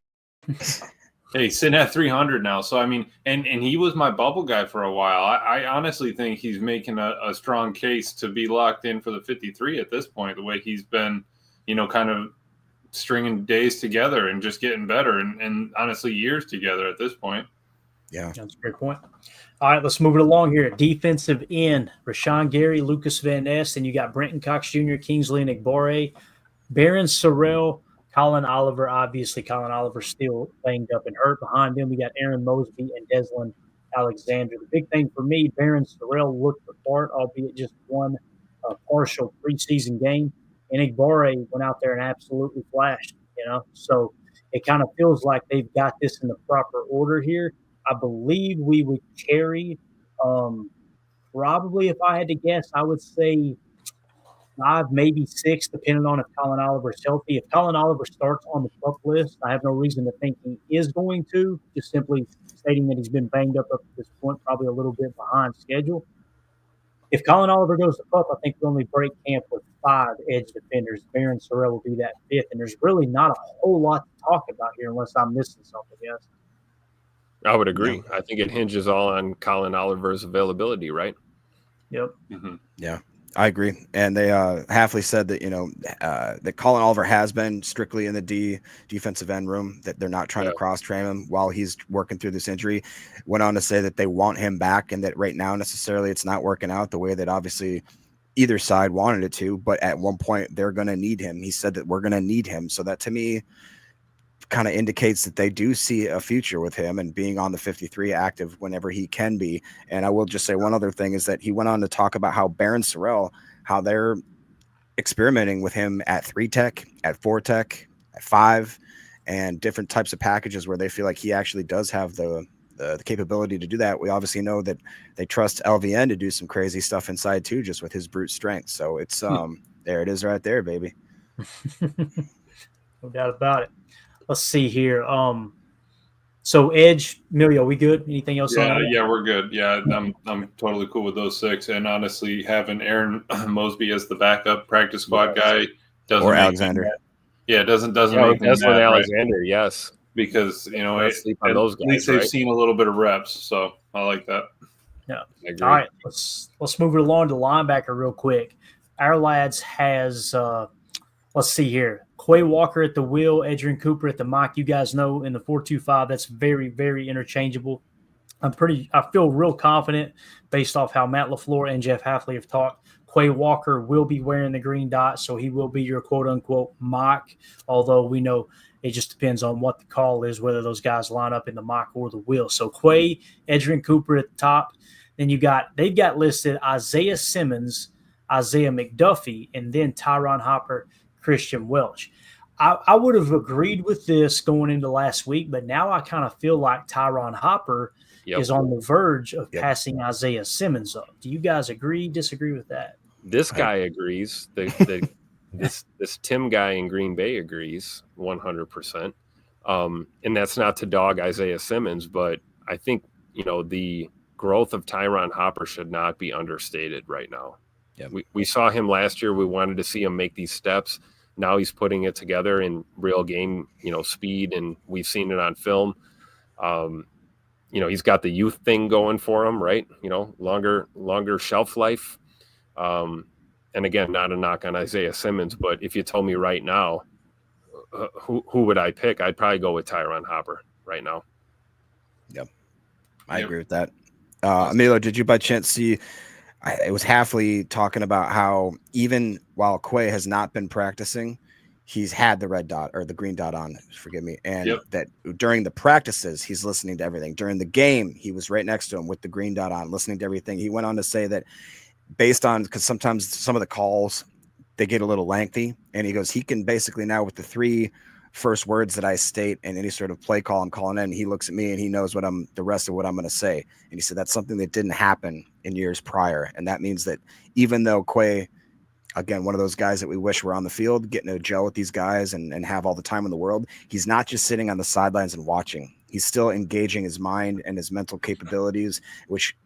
Hey, he's sitting at 300 now. So, I mean, and he was my bubble guy for a while. I honestly think he's making a strong case to be locked in for the 53 at this point, the way he's been, kind of stringing days together and just getting better and honestly years together at this point. Yeah. That's a great point. All right, let's move it along here. Defensive end, Rashawn Gary, Lucas Van Ness, and you got Brenton Cox Jr., Kingsley Enagbare, Barron Sorrell, Colin Oliver. Obviously, Colin Oliver still banged up and hurt. Behind him, we got Aaron Mosby and Deslin Alexander. The big thing for me, Barron Sorrell looked the part, albeit just one partial preseason game. And Enagbare went out there and absolutely flashed, So it kind of feels like they've got this in the proper order here. I believe we would carry probably, if I had to guess, I would say 5, maybe 6, depending on if Colin Oliver is healthy. If Colin Oliver starts on the PUP list, I have no reason to think he is going to, just simply stating that he's been banged up to this point, probably a little bit behind schedule. If Colin Oliver goes to PUP, I think we only break camp with 5 edge defenders. Barron Sorrell will be that 5th, and there's really not a whole lot to talk about here unless I'm missing something else. I would agree. I think it hinges all on Colin Oliver's availability, right? Yep. Mm-hmm. Yeah, I agree. And they Hafley said that that Colin Oliver has been strictly in the defensive end room, that they're not trying to cross train him while he's working through this injury. Went on to say that they want him back and that right now necessarily it's not working out the way that obviously either side wanted it to, but at one point they're going to need him. He said that we're going to need him. So that to me kind of indicates that they do see a future with him and being on the 53 active whenever he can be. And I will just say one other thing is that he went on to talk about how Barron Sorrell, how they're experimenting with him at 3 tech, at 4 tech, at 5, and different types of packages where they feel like he actually does have the capability to do that. We obviously know that they trust LVN to do some crazy stuff inside too, just with his brute strength. So it's there it is right there, baby. No doubt about it. Let's see here. So Edge, Emilio, we good? Anything else? Yeah, we're good. Yeah, I'm totally cool with those 6. And honestly, having Aaron Mosby as the backup practice squad guy doesn't. Or Alexander. Doesn't Yeah, make that's them with mad, Alexander. Right? Yes, because sleep on at those guys, least they've right? seen a little bit of reps, so I like that. Yeah. I agree. All right, let's move it along to linebacker real quick. Our lads has let's see here. Quay Walker at the wheel, Edgerrin Cooper at the mic. You guys know in the 4-2-5, that's very, very interchangeable. I feel real confident based off how Matt LaFleur and Jeff Hafley have talked. Quay Walker will be wearing the green dot, so he will be your quote-unquote mock, although we know it just depends on what the call is, whether those guys line up in the mock or the wheel. So Quay, Edgerrin Cooper at the top. Then they've got listed Isaiah Simmons, Isaiah McDuffie, and then Tyron Hopper, Christian Welch. I would have agreed with this going into last week, but now I kind of feel like Tyron Hopper is on the verge of passing Isaiah Simmons up. Do you guys agree, disagree with that? This guy agrees. The this Tim guy in Green Bay agrees 100%. And that's not to dog Isaiah Simmons, but I think, the growth of Tyron Hopper should not be understated right now. Yep. We saw him last year. We wanted to see him make these steps. Now he's putting it together in real game, speed, and we've seen it on film. He's got the youth thing going for him, right? Longer shelf life. And again, not a knock on Isaiah Simmons, but if you told me right now, who would I pick? I'd probably go with Tyron Hopper right now. Yep. I agree with that. Emilio, did you by chance see, it was Hafley talking about how even while Quay has not been practicing, he's had the red dot or the green dot on, forgive me. And that during the practices, he's listening to everything. During the game, he was right next to him with the green dot on, listening to everything. He went on to say that based on, because sometimes some of the calls, they get a little lengthy. And he goes, he can basically now with the 3 first words that I state in any sort of play call I'm calling in, he looks at me and he knows the rest of what I'm going to say. And he said, that's something that didn't happen in years prior. And that means that even though Quay, again, one of those guys that we wish were on the field, getting to gel with these guys and have all the time in the world, he's not just sitting on the sidelines and watching. He's still engaging his mind and his mental capabilities, which,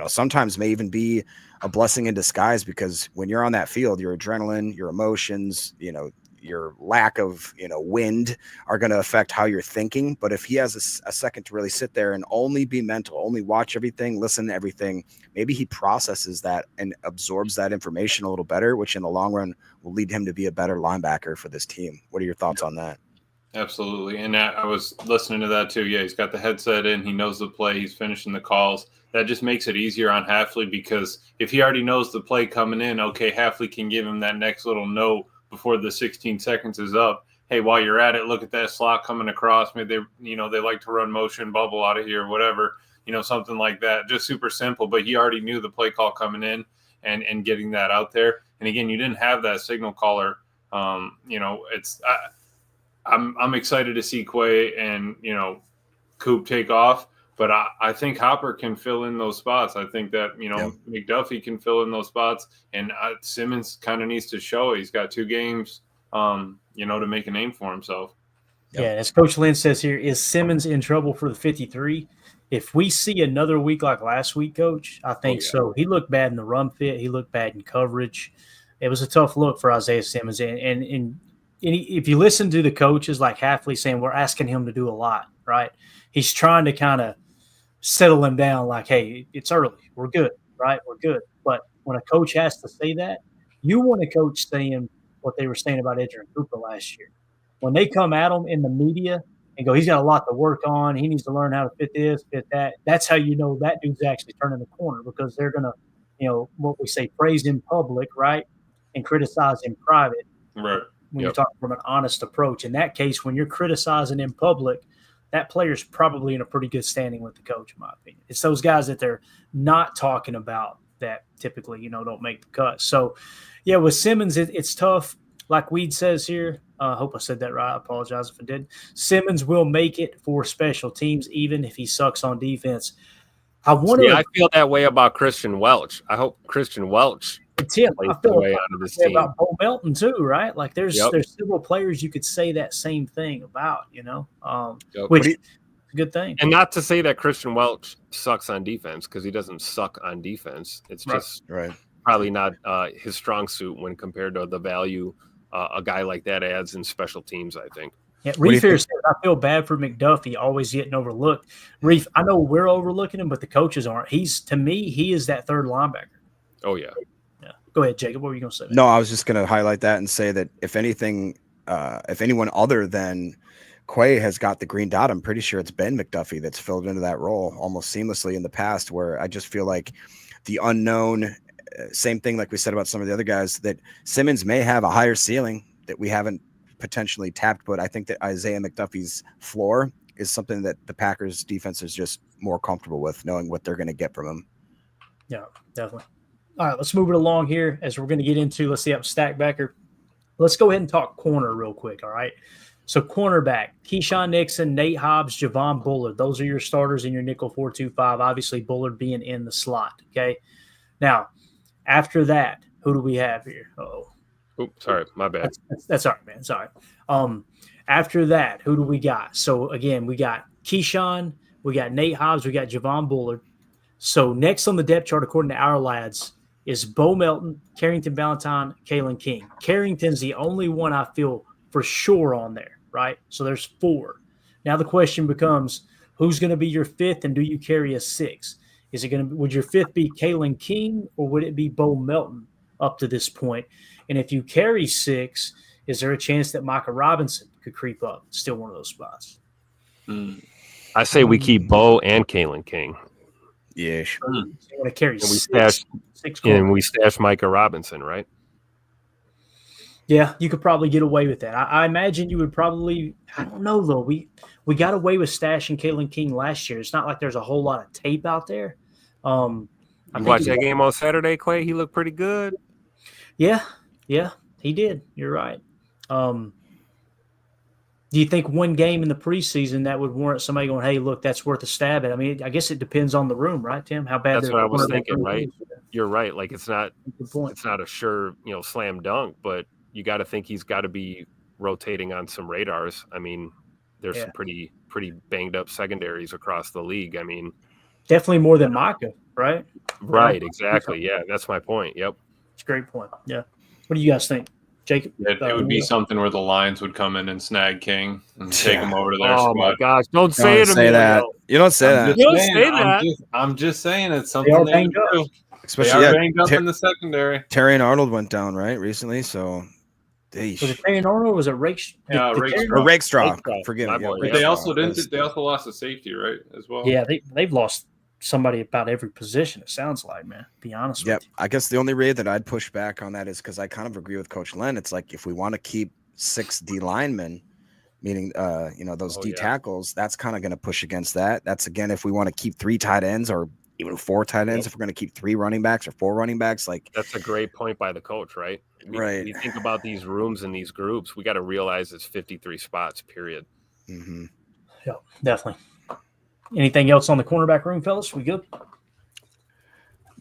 sometimes may even be a blessing in disguise, because when you're on that field, your adrenaline, your emotions, your lack of, wind are going to affect how you're thinking. But if he has a second to really sit there and only be mental, only watch everything, listen to everything, maybe he processes that and absorbs that information a little better, which in the long run will lead him to be a better linebacker for this team. What are your thoughts on that? Absolutely. And I was listening to that too. Yeah, he's got the headset in. He knows the play. He's finishing the calls. That just makes it easier on Hafley, because if he already knows the play coming in, okay, Hafley can give him that next little note before the 16 seconds is up. Hey, while you're at it, look at that slot coming across. Maybe they like to run motion, bubble out of here, whatever, something like that. Just super simple. But he already knew the play call coming in and getting that out there. And again, you didn't have that signal caller. I'm excited to see Quay and, Coop take off. But I think Hopper can fill in those spots. I think that, McDuffie can fill in those spots. And Simmons kind of needs to show it. He's got 2 games, to make a name for himself. Yep. Yeah, as Coach Lynn says here, is Simmons in trouble for the 53? If we see another week like last week, Coach, I think so. He looked bad in the run fit. He looked bad in coverage. It was a tough look for Isaiah Simmons. And if you listen to the coaches like Hafley saying, we're asking him to do a lot, right? He's trying to kind of settle him down like, hey, it's early. We're good, right? We're good. But when a coach has to say that, you want a coach saying what they were saying about Edgerrin Cooper last year. When they come at him in the media and go, he's got a lot to work on, he needs to learn how to fit this, fit that, that's how you know that dude's actually turning the corner, because they're going to, what we say, praise in public, right, and criticize in private. Right. When you're talking from an honest approach. In that case, when you're criticizing in public, that player's probably in a pretty good standing with the coach, in my opinion. It's those guys that they're not talking about that typically, don't make the cut. So, yeah, with Simmons, it's tough. Like Weed says here, I hope I said that right. I apologize if I did. Simmons will make it for special teams, even if he sucks on defense. I feel that way about Christian Welch. I hope Christian Welch Tim, I feel about Bo Melton too, right? Like there's several players you could say that same thing about, which is a good thing. And not to say that Christian Welch sucks on defense, because he doesn't suck on defense. It's just probably not his strong suit when compared to the value a guy like that adds in special teams, I think. Yeah, Reef here said, I feel bad for McDuffie always getting overlooked. Reef, I know we're overlooking him, but the coaches aren't. To me, he is that third linebacker. Oh, yeah. Go ahead, Jacob. What were you going to say? No, I was just going to highlight that and say that if anything, if anyone other than Quay has got the green dot, I'm pretty sure it's Ben McDuffie that's filled into that role almost seamlessly in the past, where I just feel like the unknown, same thing like we said about some of the other guys, that Simmons may have a higher ceiling that we haven't potentially tapped, but I think that Isaiah McDuffie's floor is something that the Packers defense is just more comfortable with, knowing what they're going to get from him. Yeah, definitely. All right, let's move it along here as we're going to get into, let's see, up stack backer. Let's go ahead and talk corner real quick, all right? So cornerback, Keyshawn Nixon, Nate Hobbs, Javon Bullard. Those are your starters in your nickel 4-2-5, obviously Bullard being in the slot, okay? Now, after that, who do we have here? Oops, sorry, my bad. That's all right, man. Sorry. After that, who do we got? So again, we got Keyshawn, we got Nate Hobbs, we got Javon Bullard. So next on the depth chart, according to our lads, is Bo Melton, Carrington Valentine, Kalen King. Carrington's the only one I feel for sure on there, right? So there's 4. Now the question becomes, who's going to be your 5th, and do you carry a 6th? Is it going to? Would your 5th be Kalen King, or would it be Bo Melton up to this point? And if you carry 6, is there a chance that Micah Robinson could creep up? Still one of those spots. I say we keep Bo and Kalen King. Yeah, sure. So you want to carry And we 6 stash corners. and we stash Micah Robinson, right? Yeah, you could probably get away with that. I imagine you would probably. I don't know though. We got away with stashing Kalen King last year. It's not like there's a whole lot of tape out there. I You think watched that game on Saturday, Clay? He looked pretty good. Yeah, he did. You're right. Do you think one game in the preseason that would warrant somebody going, "Hey, look, that's worth a stab at"? I mean, I guess it depends on the room, right, Tim? How bad? That's what I was thinking, room right? is. You're right. Like it's not Good point. it's not a sure, slam dunk, but you got to think he's got to be rotating on some radars. I mean, there's some pretty banged up secondaries across the league. I mean, Definitely more than Micah, right? right, exactly. Yeah, that's my point. Yep. It's a great point. Yeah. What do you guys think, Jacob? It would be something where the Lions would come in and snag King and take him over to their Oh my squad. gosh! Don't say it to me. that. You don't say that. You don't say that. I'm just saying it's They something are they banged would up. do. They Especially are banged up in the secondary. Terry and Arnold went down right recently, so Was it Terry Arnold or was it Rakestraw? Yeah, or Rakestraw. Rakestraw. Forgive My me. boy, But yeah. they also didn't. They also lost a safety, right? As well. Yeah, they've lost somebody about every position. It sounds like, man. Be honest Yep. with you. I guess the only way that I'd push back on that is because I kind of agree with Coach Len. It's like if we want to keep 6 D linemen, meaning those D tackles, that's kind of going to push against that. That's again if we want to keep 3 tight ends or even 4 tight ends. If we're going to keep 3 running backs or 4 running backs, like That's a great point by the coach, right? Right. You think about these rooms and these groups, we got to realize it's 53 spots, period. mm-hmm. Yeah, definitely. Anything else on the cornerback room, fellas? We good?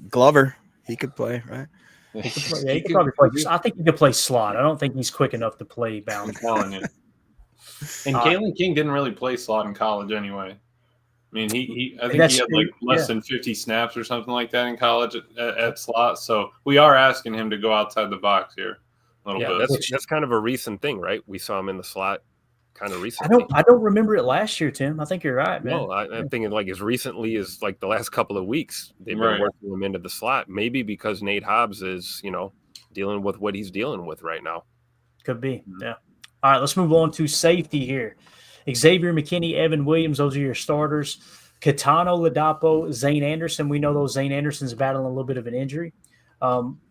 Glover, he could play, right? Yeah, he could probably play. I think he could play slot. I don't think he's quick enough to play I'm bound. telling you. And Kalen King didn't really play slot in college anyway. I mean, I think he had like less than 50 snaps or something like that in college at slot. So we are asking him to go outside the box here a little bit. That's kind of a recent thing, right? We saw him in the slot kind of recently. I don't remember it last year, Tim. I think you're right, man. No, I'm thinking like as recently as like the last couple of weeks, they've been working him into the slot. Maybe because Nate Hobbs is, dealing with what he's dealing with right now. Could be, yeah. All right, let's move on to safety here. Xavier McKinney, Evan Williams, those are your starters. Katano Ladapo, Zane Anderson. We know those Zane Anderson's battling a little bit of an injury.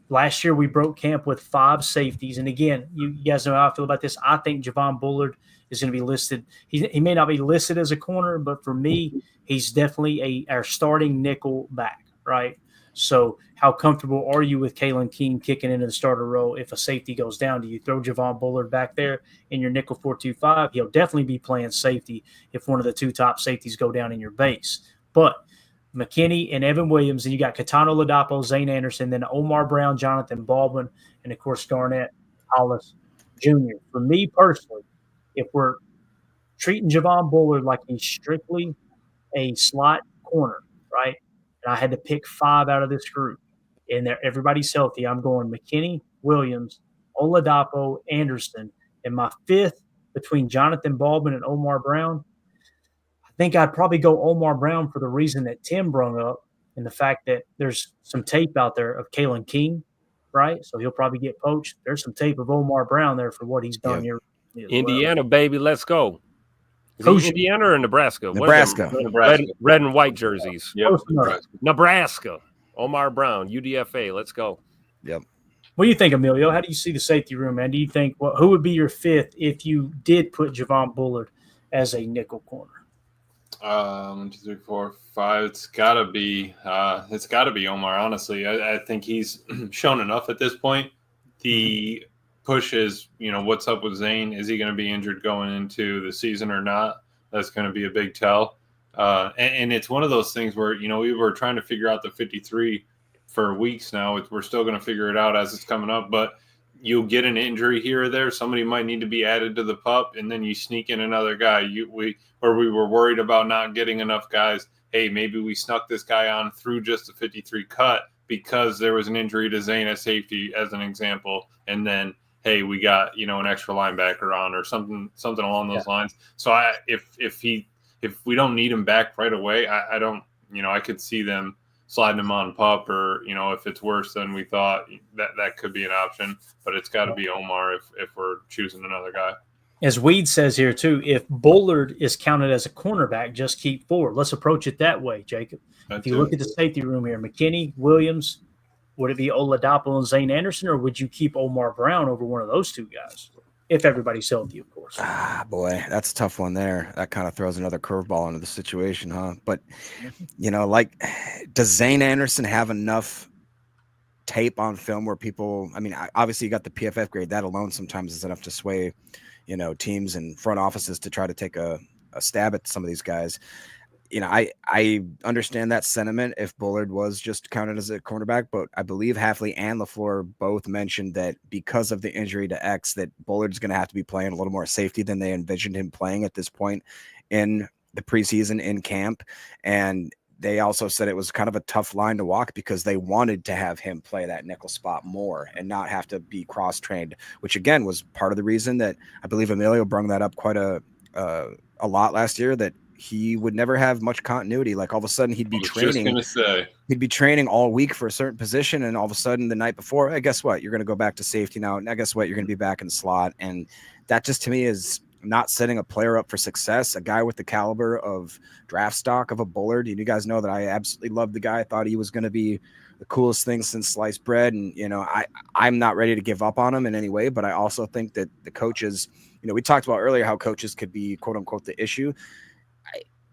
Last year we broke camp with 5 safeties. And again, you guys know how I feel about this. I think Javon Bullard is going to be listed. He may not be listed as a corner, but for me, he's definitely our starting nickel back, right? So how comfortable are you with Kalen King kicking into the starter role if a safety goes down? Do you throw Javon Bullard back there in your nickel 4-2-5? He'll definitely be playing safety if one of the 2 top safeties go down in your base. But McKinney and Evan Williams, and you got Katano Ladapo, Zane Anderson, then Omar Brown, Jonathan Baldwin, and of course Garnett Hollis Jr. For me personally, if we're treating Javon Bullard like he's strictly a slot corner, right? And I had to pick 5 out of this group, and everybody's healthy. I'm going McKinney, Williams, Oladapo, Anderson, and my 5th between Jonathan Baldwin and Omar Brown. I think I'd probably go Omar Brown for the reason that Tim brought up, and the fact that there's some tape out there of Kalen King, right? So he'll probably get poached. There's some tape of Omar Brown there for what he's done here. Indiana, baby, let's go. Indiana or Nebraska? Nebraska. Red and white jerseys. Yep. Nebraska. Omar Brown, UDFA. Let's go. Yep. What do you think, Emilio? How do you see the safety room, man? Do you think who would be your 5th if you did put Javon Bullard as a nickel corner? 1, 2, 3, 4, 5. It's gotta be Omar. Honestly, I think he's shown enough at this point. The push is, what's up with Zane? Is he going to be injured going into the season or not? That's going to be a big tell. And it's one of those things where, we were trying to figure out the 53 for weeks now. We're still going to figure it out as it's coming up. But you'll get an injury here or there. Somebody might need to be added to the pup, and then you sneak in another guy. We were worried about not getting enough guys. Hey, maybe we snuck this guy on through just a 53 cut because there was an injury to Zane at safety, as an example, and then hey, we got an extra linebacker on or something along those lines. So if we don't need him back right away, I don't I could see them sliding him on pup, or if it's worse than we thought, that could be an option. But it's got to be Omar if we're choosing another guy. As Weed says here too, if Bullard is counted as a cornerback, just keep 4. Let's approach it that way, Jacob. If you look at the safety room here, McKinney, Williams, would it be Oladapo and Zane Anderson, or would you keep Omar Brown over one of those two guys? If everybody's healthy, of course. Boy, that's a tough one there. That kind of throws another curveball into the situation, huh? But, does Zane Anderson have enough tape on film where people, obviously you got the PFF grade. That alone sometimes is enough to sway, teams and front offices to try to take a stab at some of these guys. I understand that sentiment if Bullard was just counted as a cornerback, but I believe Hafley and LaFleur both mentioned that because of the injury to X, that Bullard's going to have to be playing a little more safety than they envisioned him playing at this point in the preseason in camp. And they also said it was kind of a tough line to walk because they wanted to have him play that nickel spot more and not have to be cross-trained, which again was part of the reason that I believe Emilio brought that up quite a lot last year, that he would never have much continuity. Like all of a sudden he'd be training all week for a certain position. And all of a sudden the night before, hey, guess what? You're going to go back to safety now. Now, guess what? You're going to be back in the slot. And that just to me is not setting a player up for success. A guy with the caliber of draft stock of a Bullard. You guys know that I absolutely loved the guy. I thought he was going to be the coolest thing since sliced bread. And, I'm not ready to give up on him in any way, but I also think that the coaches, we talked about earlier how coaches could be quote unquote the issue.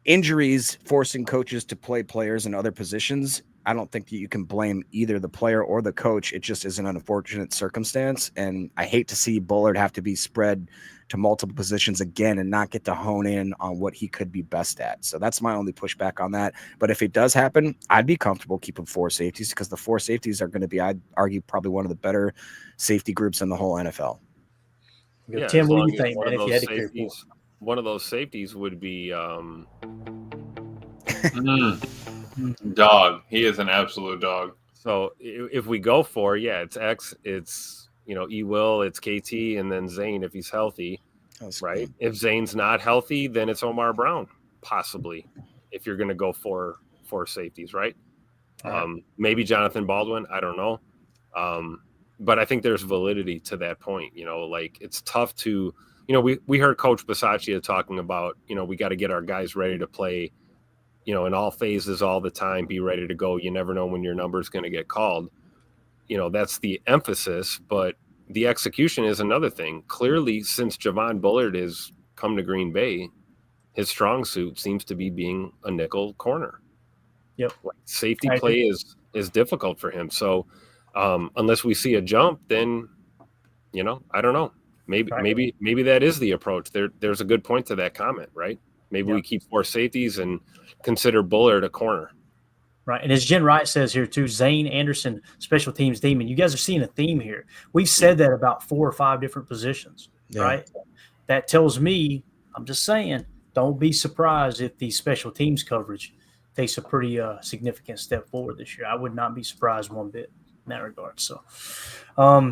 Injuries forcing coaches to play players in other positions. I don't think that you can blame either the player or the coach. It just is an unfortunate circumstance. And I hate to see Bullard have to be spread to multiple positions again and not get to hone in on what he could be best at. So that's my only pushback on that. But if it does happen, I'd be comfortable keeping 4 safeties because the 4 safeties are going to be, I'd argue, probably one of the better safety groups in the whole NFL. Yeah, Tim, what do you think, man, if you had to clear 4? One of those safeties would be dog. He is an absolute dog. So if we go for, it's X, it's E-Will, it's KT, and then Zane if he's healthy, right? Cool. If Zane's not healthy, then it's Omar Brown, possibly, if you're going to go for 4 safeties, right? Maybe Jonathan Baldwin, I don't know. But I think there's validity to that point. It's tough to – we heard Coach Bisaccia talking about, we got to get our guys ready to play, in all phases all the time, be ready to go. You never know when your number is going to get called. That's the emphasis, but the execution is another thing. Clearly, since Javon Bullard has come to Green Bay, his strong suit seems to be being a nickel corner. Yep. Safety play is difficult for him. So unless we see a jump, then, I don't know. Maybe that is the approach. There's a good point to that comment, right? Maybe we keep 4 safeties and consider Bullard a corner. Right. And as Jen Wright says here too, Zane Anderson, special teams demon. You guys are seeing a theme here. We've said that about 4 or 5 different positions, right? That tells me, I'm just saying, don't be surprised if the special teams coverage takes a pretty significant step forward this year. I would not be surprised one bit in that regard. So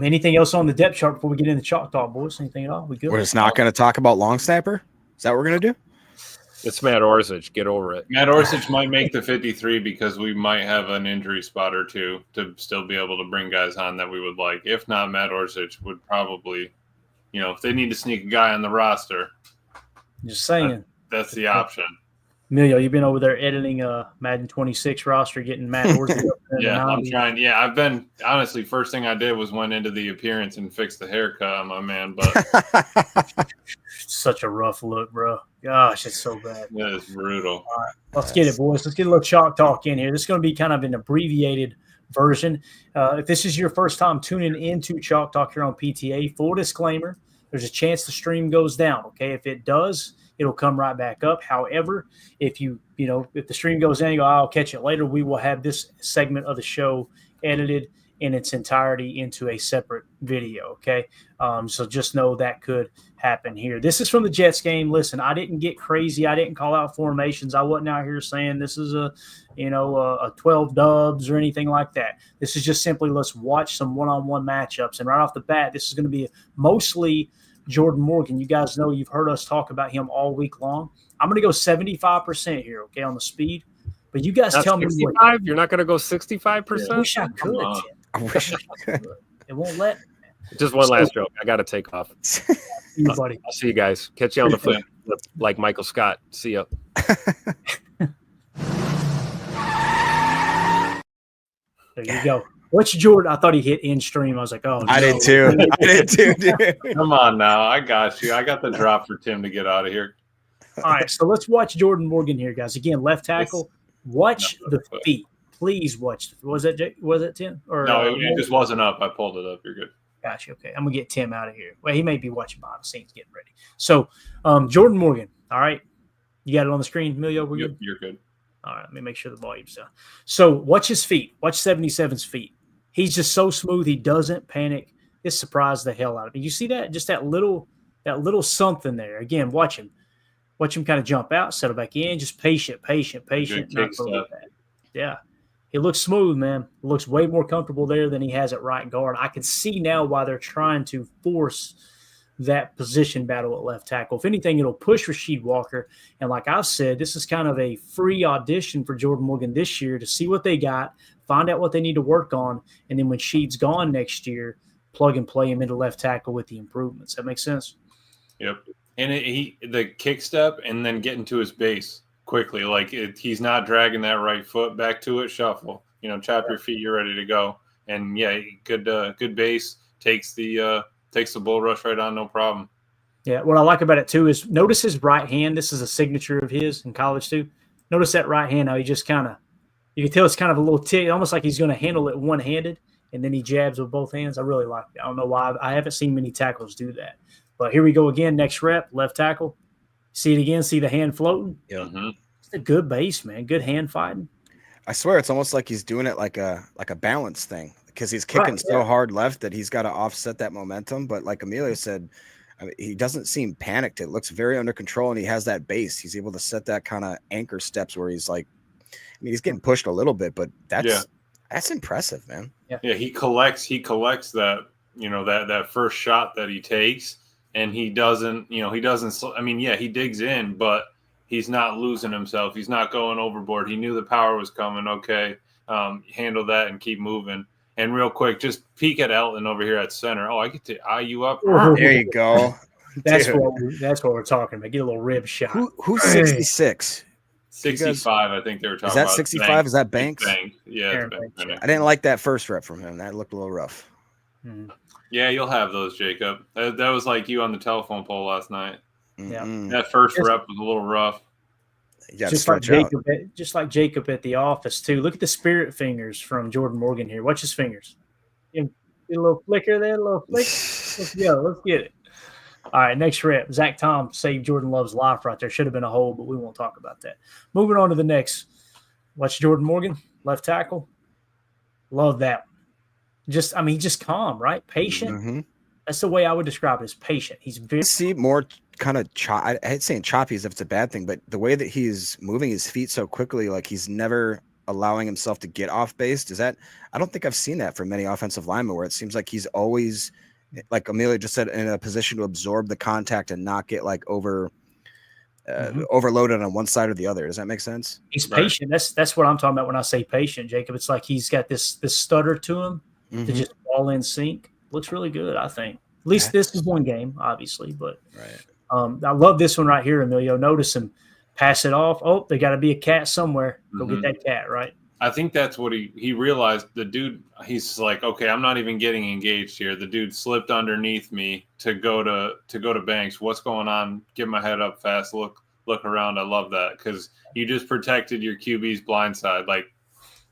anything else on the depth chart before we get into Chalk Talk, boys? Anything at all? We good? We're just not going to talk about long snapper? Is that what we're going to do? It's Matt Orzech. Get over it. Matt Orzech might make the 53 because we might have an injury spot or two to still be able to bring guys on that we would like. If not, Matt Orzech would probably, if they need to sneak a guy on the roster. Just saying. That's the option. Emilio, you've been over there editing Madden 26 roster, getting Matt Orzech up there. Yeah, I'm trying. Yeah, I've been – honestly, first thing I did was went into the appearance and fixed the haircut on my man. But such a rough look, bro. Gosh, it's so bad. That is brutal. All right, let's get it, boys. Let's get a little Chalk Talk in here. This is going to be kind of an abbreviated version. If this is your first time tuning into Chalk Talk here on PTA, full disclaimer, there's a chance the stream goes down, okay? If it does, it'll come right back up. However, if if the stream goes down, you go, I'll catch it later, we will have this segment of the show edited in its entirety into a separate video. Okay. So just know that could happen here. This is from the Jets game. Listen, I didn't get crazy. I didn't call out formations. I wasn't out here saying this is a 12 dubs or anything like that. This is just simply, let's watch some one-on-one matchups. And right off the bat, this is going to be mostly Jordan Morgan. You guys know, you've heard us talk about him all week long. I'm going to go 75% here, okay, on the speed. But you guys tell me what. You're not going to go 65%? I wish I could. I wish I could. It won't let me. Just one last joke. I got to take off. You, buddy. I'll see you guys. Catch you on the flip, like Michael Scott. See ya. There you go. What's Jordan? I thought he hit in stream. I was like, oh, no. I did too. Dude. Come on now. I got you. I got the drop for Tim to get out of here. All right. So let's watch Jordan Morgan here, guys. Again, left tackle. Watch the feet. Please watch. Was it Tim? Or, no, it just wasn't up. I pulled it up. You're good. Gotcha. Okay. I'm going to get Tim out of here. Well, he may be watching behind the scenes getting ready. So, Jordan Morgan. All right. You got it on the screen, Emilio? We're good? You're good. All right. Let me make sure the volume's down. So, watch his feet. Watch 77's feet. He's just so smooth. He doesn't panic. It surprised the hell out of me. You see that? Just that little something there. Again, watch him. Watch him kind of jump out, settle back in. Just patient. Not that. Yeah. He looks smooth, man. He looks way more comfortable there than he has at right guard. I can see now why they're trying to force that position battle at left tackle. If anything, it'll push Rasheed Walker. And like I've said, this is kind of a free audition for Jordan Morgan this year to see what they got, find out what they need to work on, and then when Sheed's gone next year, plug and play him into left tackle with the improvements. That makes sense? Yep. And the kick step and then getting to his base quickly. He's not dragging that right foot back to it, shuffle. Chop your feet, you're ready to go. And yeah, good base, takes the bull rush right on, no problem. Yeah, what I like about it too is notice his right hand. This is a signature of his in college too. Notice that right hand, how he just kind of, you can tell it's kind of a little tick, almost like he's going to handle it one-handed, and then he jabs with both hands. I really like it. I don't know why. I haven't seen many tackles do that. But here we go again, next rep, left tackle. See it again, see the hand floating? Yeah. Mm-hmm. It's a good base, man. Good hand fighting. I swear it's almost like he's doing it like a balance thing because he's kicking so hard left that he's got to offset that momentum. But like Emilio said, he doesn't seem panicked. It looks very under control, and he has that base. He's able to set that kind of anchor steps where he's like, he's getting pushed a little bit, but that's impressive, man. Yeah, he collects that, that first shot that he takes, and he doesn't, he digs in, but he's not losing himself. He's not going overboard. He knew the power was coming. Okay, handle that and keep moving. And real quick, just peek at Elton over here at center. Oh, I get to eye you up. There you go. That's what we're talking about. Get a little rib shot. Who's 66? 65, I think they were talking about. Is that 65? Banks. Is that Banks? Yeah, Banks. I didn't like that first rep from him. That looked a little rough. Mm-hmm. Yeah, you'll have those, Jacob. That was like you on the telephone pole last night. Yeah, that first rep was a little rough. Just like Jacob at the office too. Look at the spirit fingers from Jordan Morgan here. Watch his fingers. Get a little flicker there, a little flick. Let's go. Let's get it. All right, next rep. Zach Tom saved Jordan Love's life right there. Should have been a hole, but we won't talk about that. Moving on to the next. Watch Jordan Morgan, left tackle. Love that. Just calm, right? Patient. Mm-hmm. That's the way I would describe it, is patient. He's very more kind of I hate saying choppy as if it's a bad thing, but the way that he's moving his feet so quickly, like he's never allowing himself to get off base. I don't think I've seen that from many offensive linemen, where it seems like he's always, like Amelia just said, in a position to absorb the contact and not get like overloaded on one side or the other. Does that make sense? He's patient. That's what I'm talking about when I say patient, Jacob. It's like he's got this stutter to him to just fall in sync. Looks really good, I think. At least this is one game, obviously, but I love this one right here, Emilio. Notice him pass it off. Oh, they got to be a cat somewhere. Go get that cat, right? I think that's what he realized. The dude, he's like, okay, I'm not even getting engaged here. The dude slipped underneath me to go to Banks. What's going on? Get my head up fast. Look around. I love that because you just protected your QB's blind side. Like,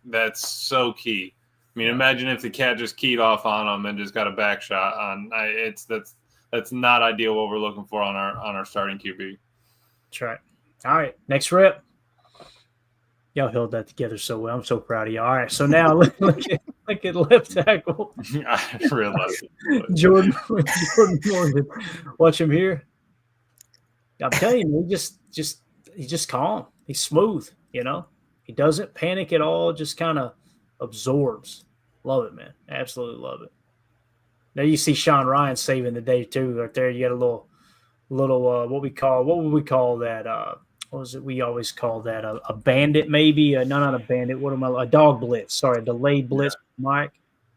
that's so key. I mean, imagine if the cat just keyed off on him and just got a back shot on. That's not ideal. What we're looking for on our starting QB. That's right. All right, next rep. Y'all held that together so well. I'm so proud of you. All right, so now look Look at left tackle. I realized it. Jordan Morgan. Watch him here. I'm telling you, he's just calm. He's smooth, you know. He doesn't panic at all, just kind of absorbs. Love it, man. Absolutely love it. Now you see Sean Ryan saving the day too, right there. You got a little what would we call that? What was it? We always call that a bandit, maybe. Not a bandit. A dog blitz. Sorry, a delayed blitz. Yeah. Mike,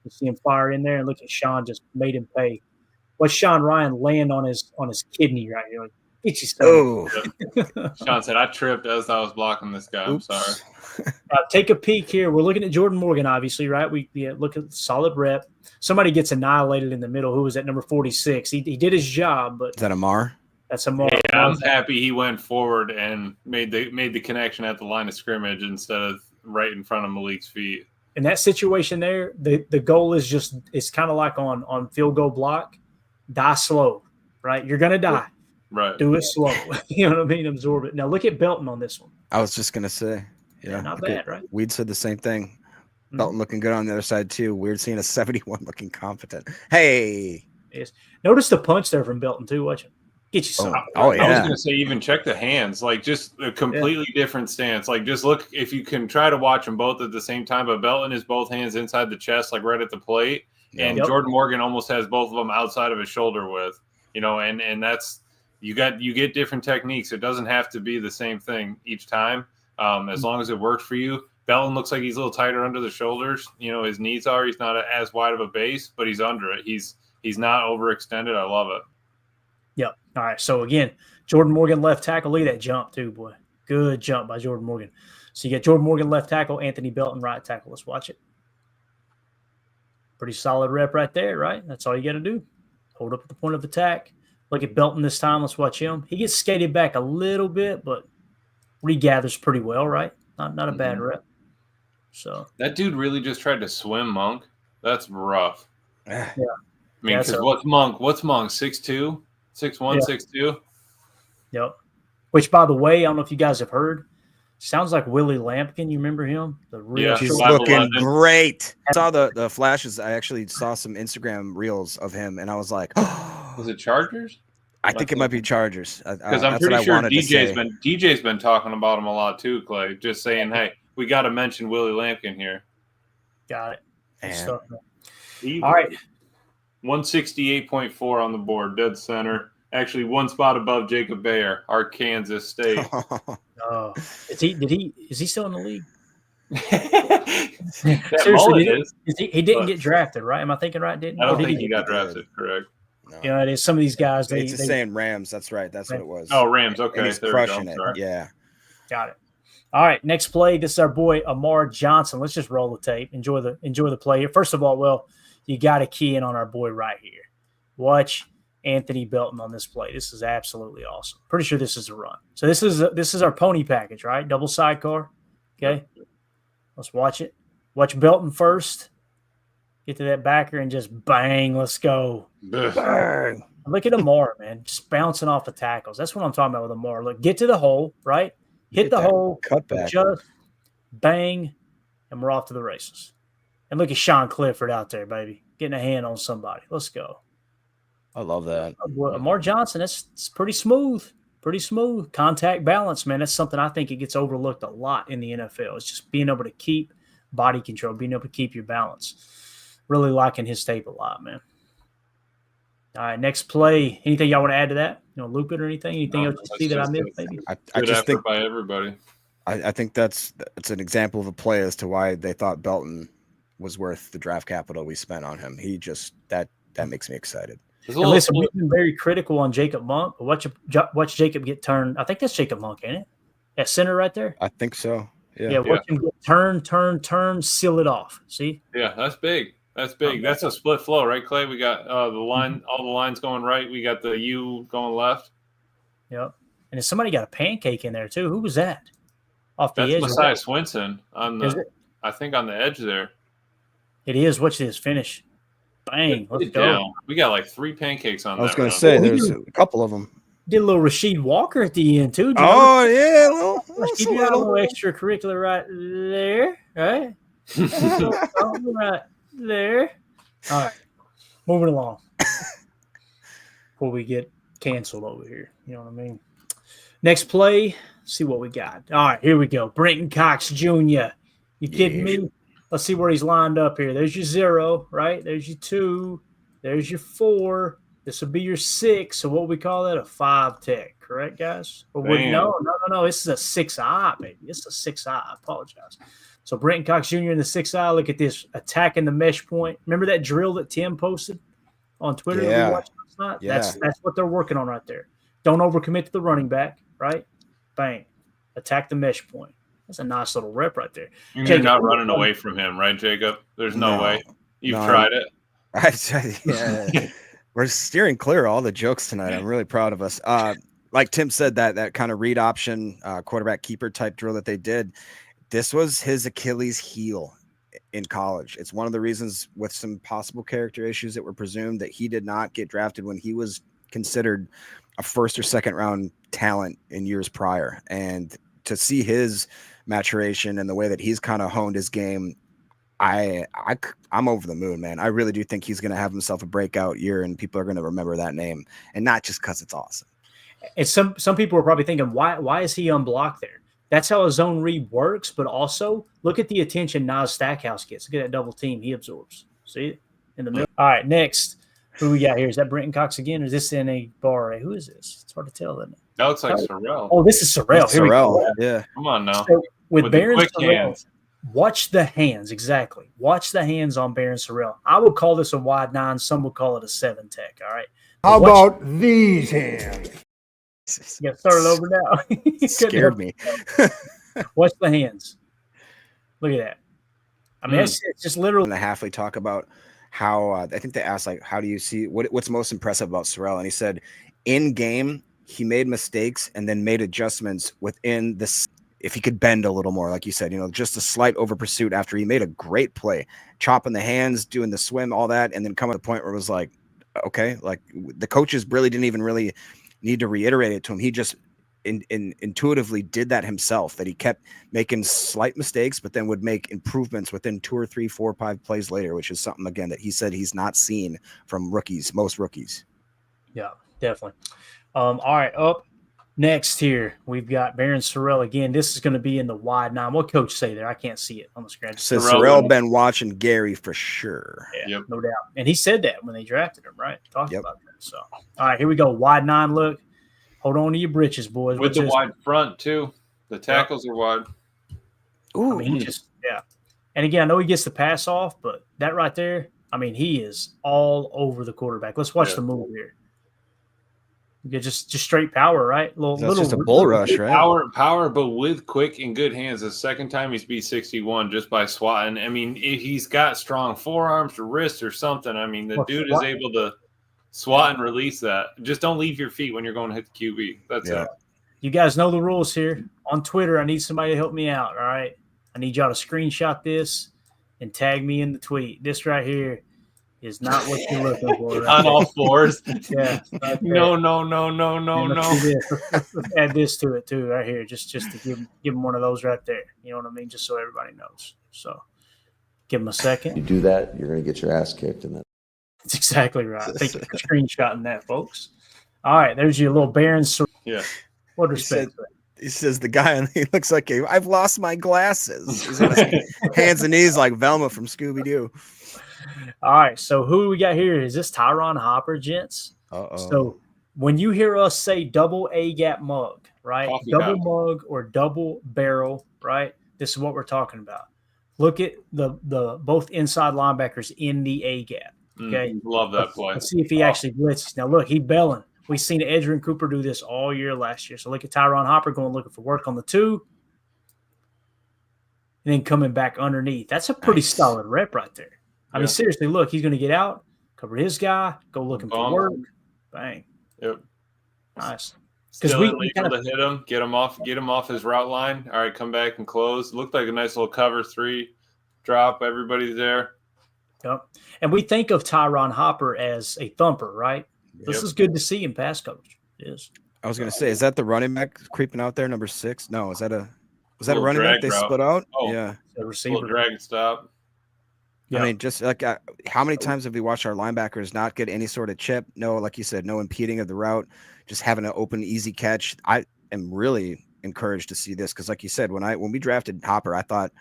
you see him fire in there, and look at Sean just made him pay. Watch Sean Ryan land on his kidney right here. Like, get you Yep. Sean said, "I tripped as I was blocking this guy. Oops. I'm sorry." Take a peek here. We're looking at Jordan Morgan, obviously, right? We look at solid rep. Somebody gets annihilated in the middle. Who was at number 46? He did his job, but is that Amar? That's Amar. Yeah, I'm happy he went forward and made the connection at the line of scrimmage instead of right in front of Malik's feet. In that situation there, the goal is just it's kind of like on field goal block, die slow, right? You're gonna die. Right. Do it slow. You know what I mean? Absorb it. Now look at Belton on this one. I was just gonna say. Yeah, not bad, right? Weed said the same thing. Belton looking good on the other side too. Weird seeing a 71 looking competent. Hey, yes. Notice the punch there from Belton too. Watch it. Get you some. Oh I yeah. was gonna say even check the hands, like just a completely different stance. Like just look if you can try to watch them both at the same time. But Belton is both hands inside the chest, like right at the plate, and Jordan Morgan almost has both of them outside of his shoulder width. You know, and that's you get different techniques. It doesn't have to be the same thing each time. As long as it works for you. Belton looks like he's a little tighter under the shoulders. You know, his knees are. He's not as wide of a base, but he's under it. He's not overextended. I love it. Yep. All right. So again, Jordan Morgan left tackle. Look at that jump too, boy. Good jump by Jordan Morgan. So you get Jordan Morgan left tackle, Anthony Belton right tackle. Let's watch it. Pretty solid rep right there, right? That's all you got to do. Hold up at the point of attack. Look at Belton this time. Let's watch him. He gets skated back a little bit, but regathers pretty well, right? Not a bad rep. So that dude really just tried to swim Monk. That's rough. Yeah. I mean, because what's Monk? 6'2", 6'1", 6'2"? Yep. Which, by the way, I don't know if you guys have heard, sounds like Willie Lampkin. You remember him? He's looking great. I saw the flashes. I actually saw some Instagram reels of him, and I was like, was it Chargers? I think it might be Chargers. Because I'm pretty sure DJ's been talking about him a lot too, Clay. Just saying, hey, we got to mention Willie Lampkin here. Got it. Good stuff, man. All right. 168.4 on the board, dead center. Actually, one spot above Jacob Bayer, Arkansas State. Is he still in the league? Seriously, he didn't get drafted, right? Am I thinking right? I don't think he got drafted, correct. No. You know, it is some of these guys. It's saying Rams. That's right. That's what it was. Oh, Rams. Okay. And he's crushing it. Yeah. Got it. All right. Next play. This is our boy, Amar Johnson. Let's just roll the tape. Enjoy the play here. First of all, you got to key in on our boy right here. Watch Anthony Belton on this play. This is absolutely awesome. Pretty sure this is a run. So this is our pony package, right? Double sidecar. Okay. Let's watch it. Watch Belton first. Get to that backer and just bang. Let's go. Bang. Look at Amar, man. Just bouncing off the tackles. That's what I'm talking about with Amar. Look, get to the hole, right? Hit the hole. Cut back. Just bang. And we're off to the races. And look at Sean Clifford out there, baby. Getting a hand on somebody. Let's go. I love that. Amar Johnson, it's pretty smooth. Pretty smooth. Contact balance, man. That's something I think it gets overlooked a lot in the NFL. It's just being able to keep body control, being able to keep your balance. Really liking his tape a lot, man. All right, next play. Anything y'all want to add to that? You know, loop it or anything? Anything else you see that I missed, maybe? I just think by everybody. I think it's an example of a play as to why they thought Belton was worth the draft capital we spent on him. He just that makes me excited. And listen, we've been very critical on Jacob Monk, but watch Jacob get turned. I think that's Jacob Monk, ain't it? At center right there? I think so. Yeah, watch him get turn, seal it off. See? Yeah, that's big. That's big. That's a split flow, right, Clay? We got the line, all the lines going right. We got the U going left. Yep. And if somebody got a pancake in there too, who was that? Off the edge. That's Messiah Swinson on the. I think on the edge there. It is. Watch this finish. Bang. Let's go. We got like 3 pancakes on that. I was going to say there's a couple of them. Did a little Rasheed Walker at the end too. Oh yeah, keep a little extracurricular right there, right? All right. there. All right, moving along. Before we get canceled over here, you know what I mean? Next play, see what we got. All right, here we go. Brenton Cox Jr. You kidding me? Let's see where he's lined up here. There's your 0, right? There's your 2. There's your 4. This will be your 6. So what we call that? A 5 tech, correct, guys? Or no. This is a 6I, baby. This is a 6I. I apologize. So Brenton Cox Jr. in the 6I. Look at this, attacking the mesh point. Remember that drill that Tim posted on Twitter that we watched last night? Yeah. That's what they're working on right there. Don't overcommit to the running back, right? Bang. Attack the mesh point. That's a nice little rep right there. You're not running away from him, right, Jacob? There's no way. You've tried it. We're steering clear of all the jokes tonight. I'm really proud of us. Like Tim said, that kind of read option quarterback keeper type drill that they did, this was his Achilles heel in college. It's one of the reasons, with some possible character issues that were presumed, that he did not get drafted when he was considered a first or second round talent in years prior. And to see his maturation and the way that he's kind of honed his game, I'm over the moon, man. I really do think he's going to have himself a breakout year, and people are going to remember that name, and not just because it's awesome. And some people are probably thinking, why is he unblocked there? That's how a zone read works, but also look at the attention Nas Stackhouse gets. Look at that double team he absorbs. See it in the middle. All right, next. Who we got here? Is that Brenton Cox again, or is this in a bar? Who is this? It's hard to tell, isn't it? That looks like Sorrell. Oh, this is Sorrell. Here Sorrell, we go. yeah. Come on now. So with Baron quick Sorrell, hands. watch the hands, exactly. Watch the hands on Baron Sorrell. I would call this a wide 9. Some would call it a 7 tech, all right? How about these hands? You got started over now. Scared me. Watch the hands. Look at that. I mean, it's just literally. And the Halfley talk about how I think they asked, like, how do you see what's most impressive about Sorrell? And he said, in game, he made mistakes and then made adjustments within this. If he could bend a little more, like you said, just a slight over pursuit after he made a great play, chopping the hands, doing the swim, all that, and then come to the point where it was like, okay, like the coaches really didn't even really need to reiterate it to him. He just intuitively did that himself, that he kept making slight mistakes, but then would make improvements within 2 or 3, 4, 5 plays later, which is something, again, that he said he's not seen from most rookies. Yeah, definitely. All right, up next here, we've got Baron Sorrell again. This is going to be in the wide 9. What coach say there? I can't see it on the screen. Says Sorrell been watching Gary for sure. Yeah, no doubt. And he said that when they drafted him, right? Talked about that. So, all right, here we go. Wide 9 look. Hold on to your britches, boys. With the wide front, too. The tackles are wide. Ooh. I mean, and again, I know he gets the pass off, but that right there, I mean, he is all over the quarterback. Let's watch the move here. You get just straight power, right? That's just a bull rush, right? Power, but with quick and good hands. The second time he's beat 61 just by swatting. I mean, if he's got strong forearms or wrists or something, I mean, the dude is able to swat and release that. Just don't leave your feet when you're going to hit the QB. That's it. You guys know the rules here. On Twitter, I need somebody to help me out, all right? I need y'all to screenshot this and tag me in the tweet. This right here is not what you're looking for. Right on all fours. Yeah. Right no. Let's add this to it too, right here, just to give him one of those right there. You know what I mean? Just so everybody knows. So give him a second. You do that, you're going to get your ass kicked. And that's exactly right. Thank you for screenshotting that, folks. All right, there's your little Baron. Yeah. What respect? He says the guy, he looks like I've lost my glasses. He's on his hands and knees like Velma from Scooby-Doo. All right, so who we got here? Is this Tyron Hopper, gents? So when you hear us say double A-gap mug, right? Double mug or double barrel, right? This is what we're talking about. Look at the both inside linebackers in the A-gap. Okay, love that play. Let's see if he actually blitzes. Now look, he belling. We've seen Edgerrin Cooper do this all year last year. So look at Tyron Hopper going looking for work on the 2. And then coming back underneath. That's a pretty solid rep right there. I mean, seriously, look, he's going to get out, cover his guy, go looking for work. Bang. Yep. Nice. Because we able to hit him, get him off his route line. All right, come back and close. Looked like a nice little cover 3 drop. Everybody's there. Yep. And we think of Tyron Hopper as a thumper, right? This is good to see in pass coverage. It is. I was going to say, is that the running back creeping out there, number 6? No, was that a running back they split out? Oh, yeah. The receiver. Little drag and stop. I mean, just like how many times have we watched our linebackers not get any sort of chip? No, like you said, no impeding of the route, just having an open, easy catch. I am really encouraged to see this because, like you said, when we drafted Hopper, I thought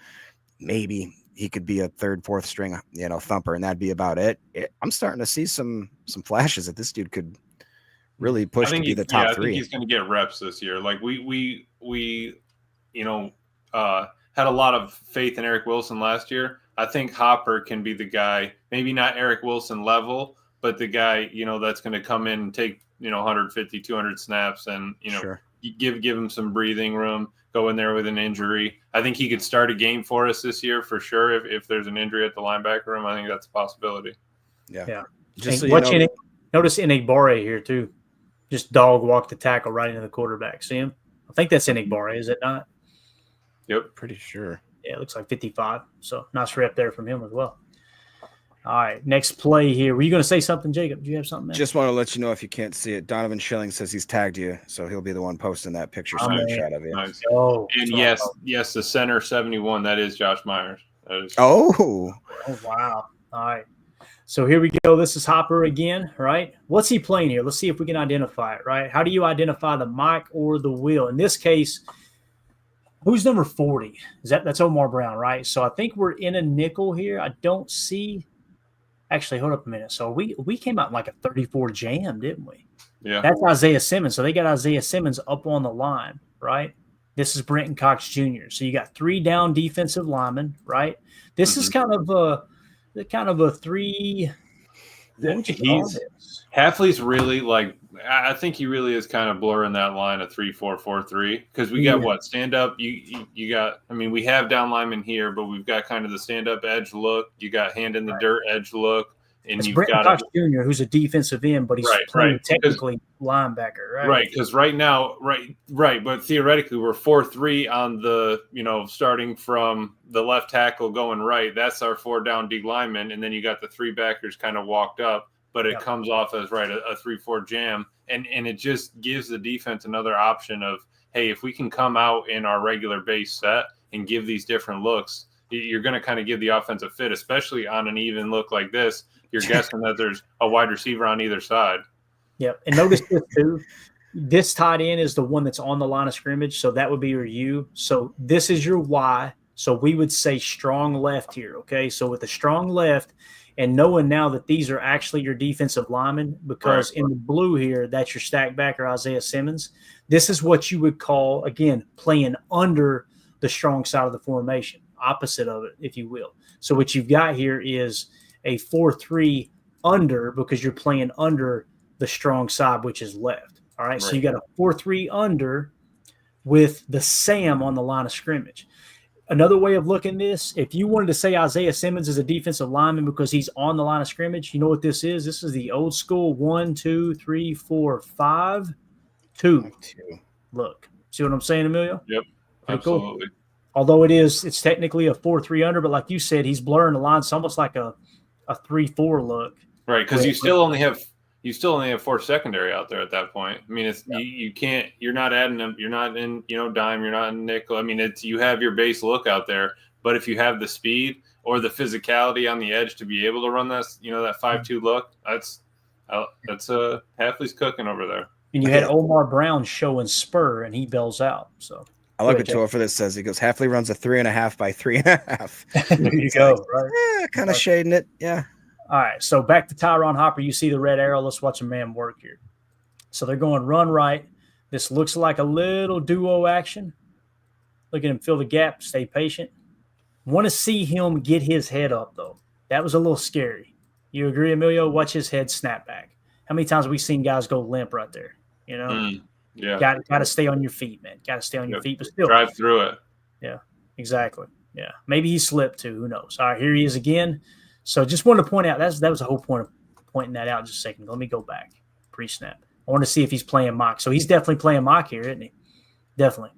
maybe he could be a third, fourth string, thumper, and that'd be about it. I'm starting to see some flashes that this dude could really push to be the top I three. think he's going to get reps this year. Like we had a lot of faith in Eric Wilson last year. I think Hopper can be the guy, maybe not Eric Wilson level, but the guy, that's going to come in and take, 150, 200 snaps and, Sure. give him some breathing room, go in there with an injury. I think he could start a game for us this year for sure. If there's an injury at the linebacker room, I think that's a possibility. Yeah. Just so notice Enigbare here too. Just dog walk the tackle right into the quarterback. See him? I think that's Enigbare, is it not? Yep. Pretty sure. Yeah, it looks like 55. So nice rep there from him as well. All right, next play here. Were you going to say something, Jacob? Do you have something, man? Just want to let you know if you can't see it. Donovan Schilling says he's tagged you, so he'll be the one posting that picture screenshot of you. Nice. Oh, And yes, the center 71, that is Josh Myers. Oh, wow. All right. So here we go. This is Hopper again, right? What's he playing here? Let's see if we can identify it, right? How do you identify the Mike or the Will? In this case, who's number 40? That's Omar Brown, right? So I think we're in a nickel here. I don't see – actually, hold up a minute. So we came out in like a 34 jam, didn't we? Yeah. That's Isaiah Simmons. So they got Isaiah Simmons up on the line, right? This is Brenton Cox Jr. So you got 3 down defensive linemen, right? This is kind of a 3 – Hafley's really like – I think he really is kind of blurring that line of 3-4-4-3 because we got what stand up. You got. I mean, we have down linemen here, but we've got kind of the stand up edge look. You got hand in the dirt edge look, and it's you've Brenton got Cox Jr., who's a defensive end, but he's playing technically linebacker, right? Right, because right now, right, but theoretically we're 4-3 on the starting from the left tackle going right. That's our 4 down D lineman, and then you got the 3 backers kind of walked up. But it comes off as a 3-4 jam, and it just gives the defense another option of, hey, if we can come out in our regular base set and give these different looks, you're going to kind of give the offense a fit, especially on an even look like this. You're guessing that there's a wide receiver on either side. Yep, and notice this too. This tight end is the one that's on the line of scrimmage, so that would be your U. So this is your Y. So we would say strong left here, okay? So with a strong left, and knowing now that these are actually your defensive linemen, because in the blue here, that's your stack backer, Isaiah Simmons. This is what you would call, again, playing under the strong side of the formation, opposite of it, if you will. So what you've got here is a 4-3 under because you're playing under the strong side, which is left. All right. So you got a 4-3 under with the Sam on the line of scrimmage. Another way of looking at this, if you wanted to say Isaiah Simmons is a defensive lineman because he's on the line of scrimmage, you know what this is? This is the old school 1, 2, 3, 4, 5, 2. Look. See what I'm saying, Emilio? Yep, absolutely. Cool. Although it's technically a 4-3 under, but like you said, he's blurring the lines. It's almost like a 3-4 look. Right, because you still only have 4 secondary out there at that point. I mean, it's you can't. You're not adding them. You're not in dime. You're not in nickel. I mean, you have your base look out there. But if you have the speed or the physicality on the edge to be able to run that 5-2 look, that's Hafley's cooking over there. And you had Omar Brown showing spur, and he bails out. So I like what Joel for this says. He goes, Hafley runs a 3.5 by 3.5. There you go. Right, kind of shading it. Yeah. All right, so back to Tyron Hopper. You see the red arrow. Let's watch a man work here. So they're going run right. This looks like a little duo action. Look at him fill the gap, stay patient. Want to see him get his head up, though. That was a little scary. You agree, Emilio? Watch his head snap back. How many times have we seen guys go limp right there? Yeah. Got to stay on your feet, man. Got to stay on your feet. But still. Drive through it. Yeah, exactly. Yeah. Maybe he slipped, too. Who knows? All right, here he is again. So just wanted to point out, that was the whole point of pointing that out just a second. Let me go back. Pre-snap. I want to see if he's playing mock. So he's definitely playing mock here, isn't he? Definitely.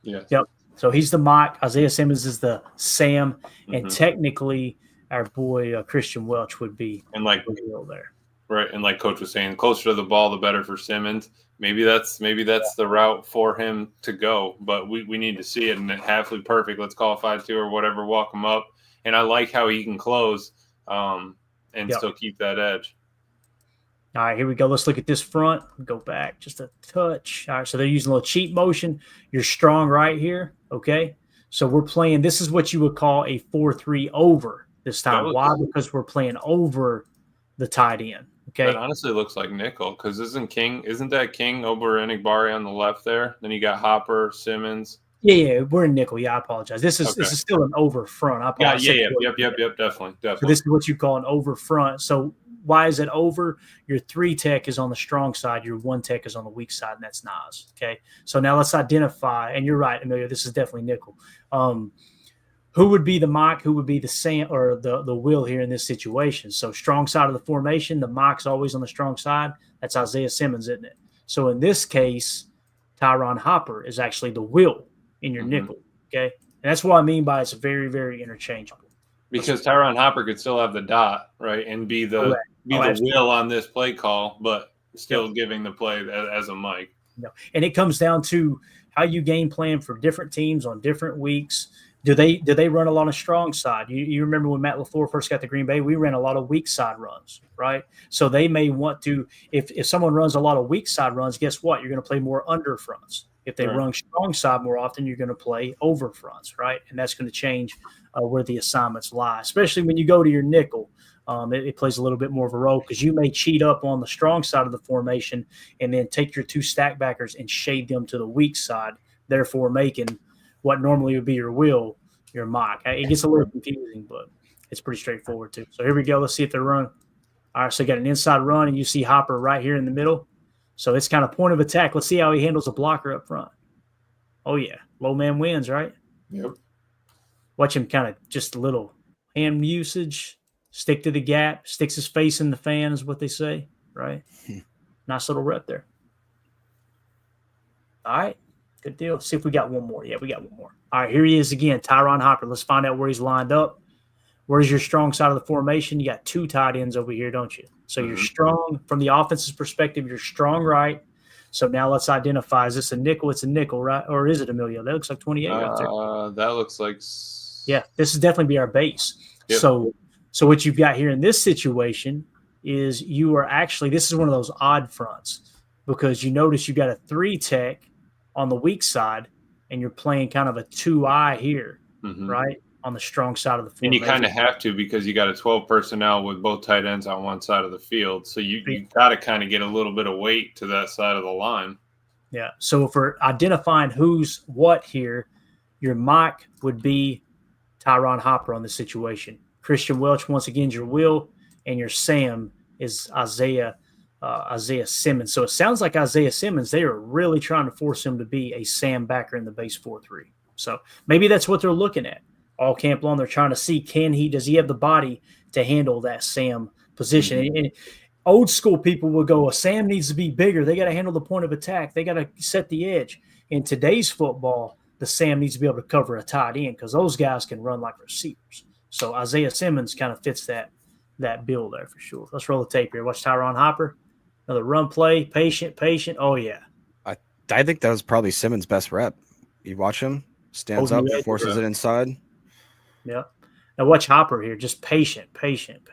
Yeah. Yep. So he's the mock. Isaiah Simmons is the Sam. And technically our boy Christian Welch would be and like there. right? And like Coach was saying, the closer to the ball, the better for Simmons. Maybe that's the route for him to go, but we need to see it. And Hafley, perfect. Let's call 5-2 or whatever, walk him up. And I like how he can close and still keep that edge. All right, here we go. Let's look at this front. Go back just a touch. All right, so they're using a little cheat motion. You're strong right here, okay? So we're playing – this is what you would call a 4-3 over this time. Why? Because we're playing over the tight end, okay? That honestly looks like nickel because isn't that King over Enigbari on the left there? Then you got Hopper, Simmons. Yeah, we're in nickel. Yeah, I apologize. This is still an over front. I apologize. Yep, definitely. So this is what you call an over front. So why is it over? Your 3 tech is on the strong side. Your 1 tech is on the weak side, and that's Nas. Okay. So now let's identify. And you're right, Emilio. This is definitely nickel. Who would be the Mike? Who would be the Sam or the Will here in this situation? So strong side of the formation. The Mike's always on the strong side. That's Isaiah Simmons, isn't it? So in this case, Tyron Hopper is actually the Will in your nickel. Okay. And that's what I mean by it's very, very interchangeable. Because Tyron Hopper could still have the dot, right, and be the Will on this play call, but still giving the play as a Mike. No. And it comes down to how you game plan for different teams on different weeks. Do they run a lot of strong side? You remember when Matt LaFleur first got to Green Bay, we ran a lot of weak side runs, right? So they may want to, if someone runs a lot of weak side runs, guess what? You're going to play more under fronts. If they run strong side more often, you're going to play over fronts, right? And that's going to change where the assignments lie, especially when you go to your nickel. It plays a little bit more of a role because you may cheat up on the strong side of the formation and then take your 2 stack backers and shade them to the weak side, therefore making what normally would be your Will, your Mike. It gets a little confusing, but it's pretty straightforward too. So here we go. Let's see if they run. All right, so you got an inside run, and you see Hopper right here in the middle. So it's kind of point of attack. Let's see how he handles a blocker up front. Oh, yeah. Low man wins, right? Yep. Watch him kind of just a little hand usage, stick to the gap, sticks his face in the fan is what they say, right? Nice little rep there. All right. Good deal. Let's see if we got one more. Yeah, we got one more. All right, here he is again, Tyron Hopper. Let's find out where he's lined up. Where's your strong side of the formation? You got 2 tight ends over here, don't you? So you're strong from the offense's perspective. You're strong right. So now let's identify. Is this a nickel? It's a nickel, right? Or is it Emilio? That looks like 28 right there. That looks like – yeah, this is definitely be our base. Yep. So what you've got here in this situation is you are actually – this is one of those odd fronts because you notice you got a 3 tech on the weak side and you're playing kind of a 2-eye here, right? On the strong side of the field. And you kind of have to because you got a 12 personnel with both tight ends on one side of the field. So you got to kind of get a little bit of weight to that side of the line. Yeah. So if we're identifying who's what here, your Mike would be Tyron Hopper on this situation. Christian Welch, once again, is your Will, and your Sam is Isaiah Simmons. So it sounds like Isaiah Simmons, they are really trying to force him to be a Sam backer in the base 4-3. So maybe that's what they're looking at. All camp long, they're trying to see does he have the body to handle that Sam position? And old school people will go, Sam needs to be bigger. They got to handle the point of attack. They got to set the edge. In today's football, the Sam needs to be able to cover a tight end because those guys can run like receivers. So Isaiah Simmons kind of fits that bill there for sure. Let's roll the tape here. Watch Tyron Hopper. Another run play. Patient. Oh, yeah. I think that was probably Simmons' best rep. You watch him, stands up, forces it inside. Yeah. Now watch Hopper here. Just patient.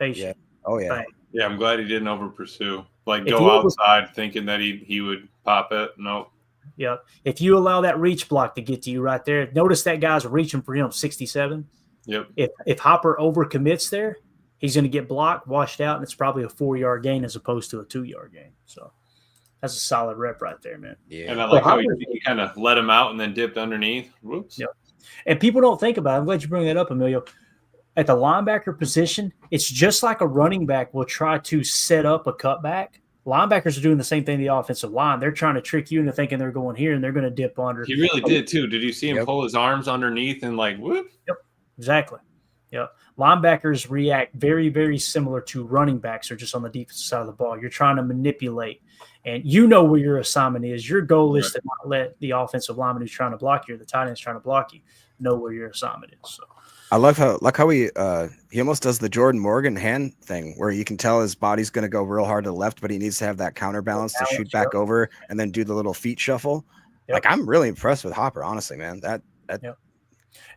Yeah. Oh, yeah. Right. Yeah, I'm glad he didn't over pursue. Like go outside thinking that he would pop it. Nope. Yeah. If you allow that reach block to get to you right there, notice that guy's reaching for him 67. Yep. If Hopper overcommits there, he's going to get blocked, washed out, and it's probably a 4-yard gain as opposed to a 2-yard gain. So that's a solid rep right there, man. Yeah. And I like how he kind of let him out and then dipped underneath. Whoops. Yep. And people don't think about it. I'm glad you bring that up, Emilio. At the linebacker position, it's just like a running back will try to set up a cutback. Linebackers are doing the same thing to the offensive line. They're trying to trick you into thinking they're going here and they're going to dip under. He really did too. Did you see him pull his arms underneath and like whoop? Yep, exactly. Yep. Linebackers react very, very similar to running backs or just on the defensive side of the ball. You're trying to manipulate, and you know where your assignment is. Your goal is to not let the offensive lineman who's trying to block you or the tight end is trying to block you know where your assignment is. So I love how he almost does the Jordan Morgan hand thing where you can tell his body's going to go real hard to the left, but he needs to have that counterbalance to shoot back over and then do the little feet shuffle. Yep. Like, I'm really impressed with Hopper, honestly, man. Yep.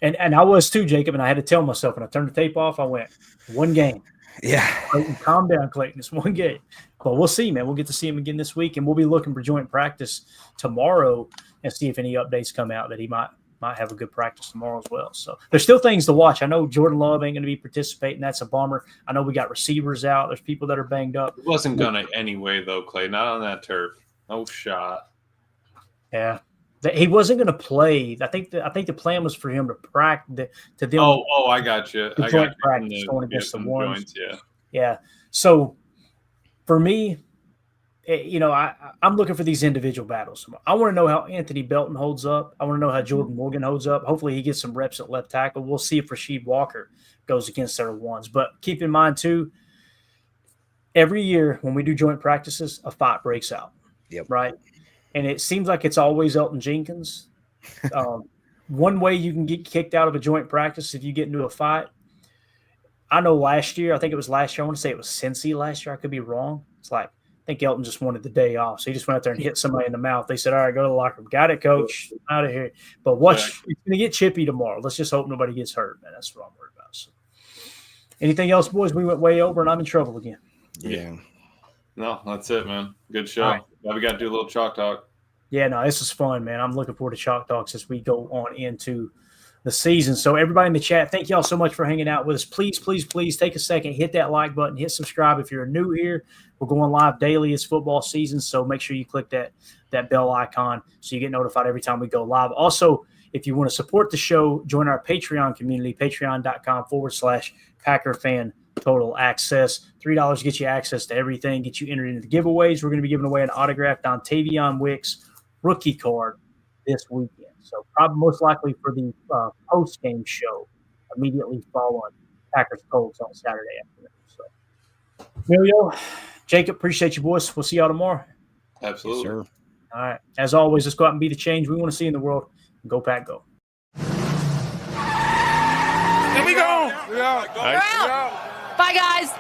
And I was too, Jacob, and I had to tell myself when I turned the tape off, I went, one game. Yeah. Clayton, calm down, Clayton. It's one game. But we'll see, man. We'll get to see him again this week, and we'll be looking for joint practice tomorrow and see if any updates come out that he might have a good practice tomorrow as well. So there's still things to watch. I know Jordan Love ain't going to be participating. That's a bummer. I know we got receivers out. There's people that are banged up. It wasn't going to anyway, though, Clay. Not on that turf. No shot. Yeah. He wasn't going to play. I think the plan was for him to practice. Oh, I got you. I got you. Practice going against the ones. Yeah. Yeah. So for me, I'm looking for these individual battles. I want to know how Anthony Belton holds up. I want to know how Jordan Morgan holds up. Hopefully he gets some reps at left tackle. We'll see if Rasheed Walker goes against their ones. But keep in mind, too, every year when we do joint practices, a fight breaks out. Yep. Right? And it seems like it's always Elton Jenkins. One way you can get kicked out of a joint practice if you get into a fight. I know last year, I think it was last year. I want to say it was Cincy last year. I could be wrong. It's like, I think Elton just wanted the day off. So he just went out there and hit somebody in the mouth. They said, all right, go to the locker room. Got it, coach. Out of here. But it's going to get chippy tomorrow. Let's just hope nobody gets hurt, man. That's what I'm worried about. So, anything else, boys? We went way over, and I'm in trouble again. Yeah. No, that's it, man. Good show. Right. Now we got to do a little chalk talk. Yeah, no, this is fun, man. I'm looking forward to Chalk Talks as we go on into the season. So everybody in the chat, thank y'all so much for hanging out with us. Please, please, please take a second, hit that like button, hit subscribe. If you're new here, we're going live daily. It's football season, so make sure you click that bell icon so you get notified every time we go live. Also, if you want to support the show, join our Patreon community, patreon.com/Packer Fan Total Access. $3 gets you access to everything, get you entered into the giveaways. We're going to be giving away an autographed Dontavion Wicks rookie card this weekend. So probably most likely for the post-game show immediately following Packers Colts on Saturday afternoon. So, Emilio, Jacob, appreciate you, boys. We'll see y'all tomorrow. Absolutely. Yes, sir. All right. As always, let's go out and be the change we want to see in the world. Go Pack, go. There we go. Nice. Bye, guys.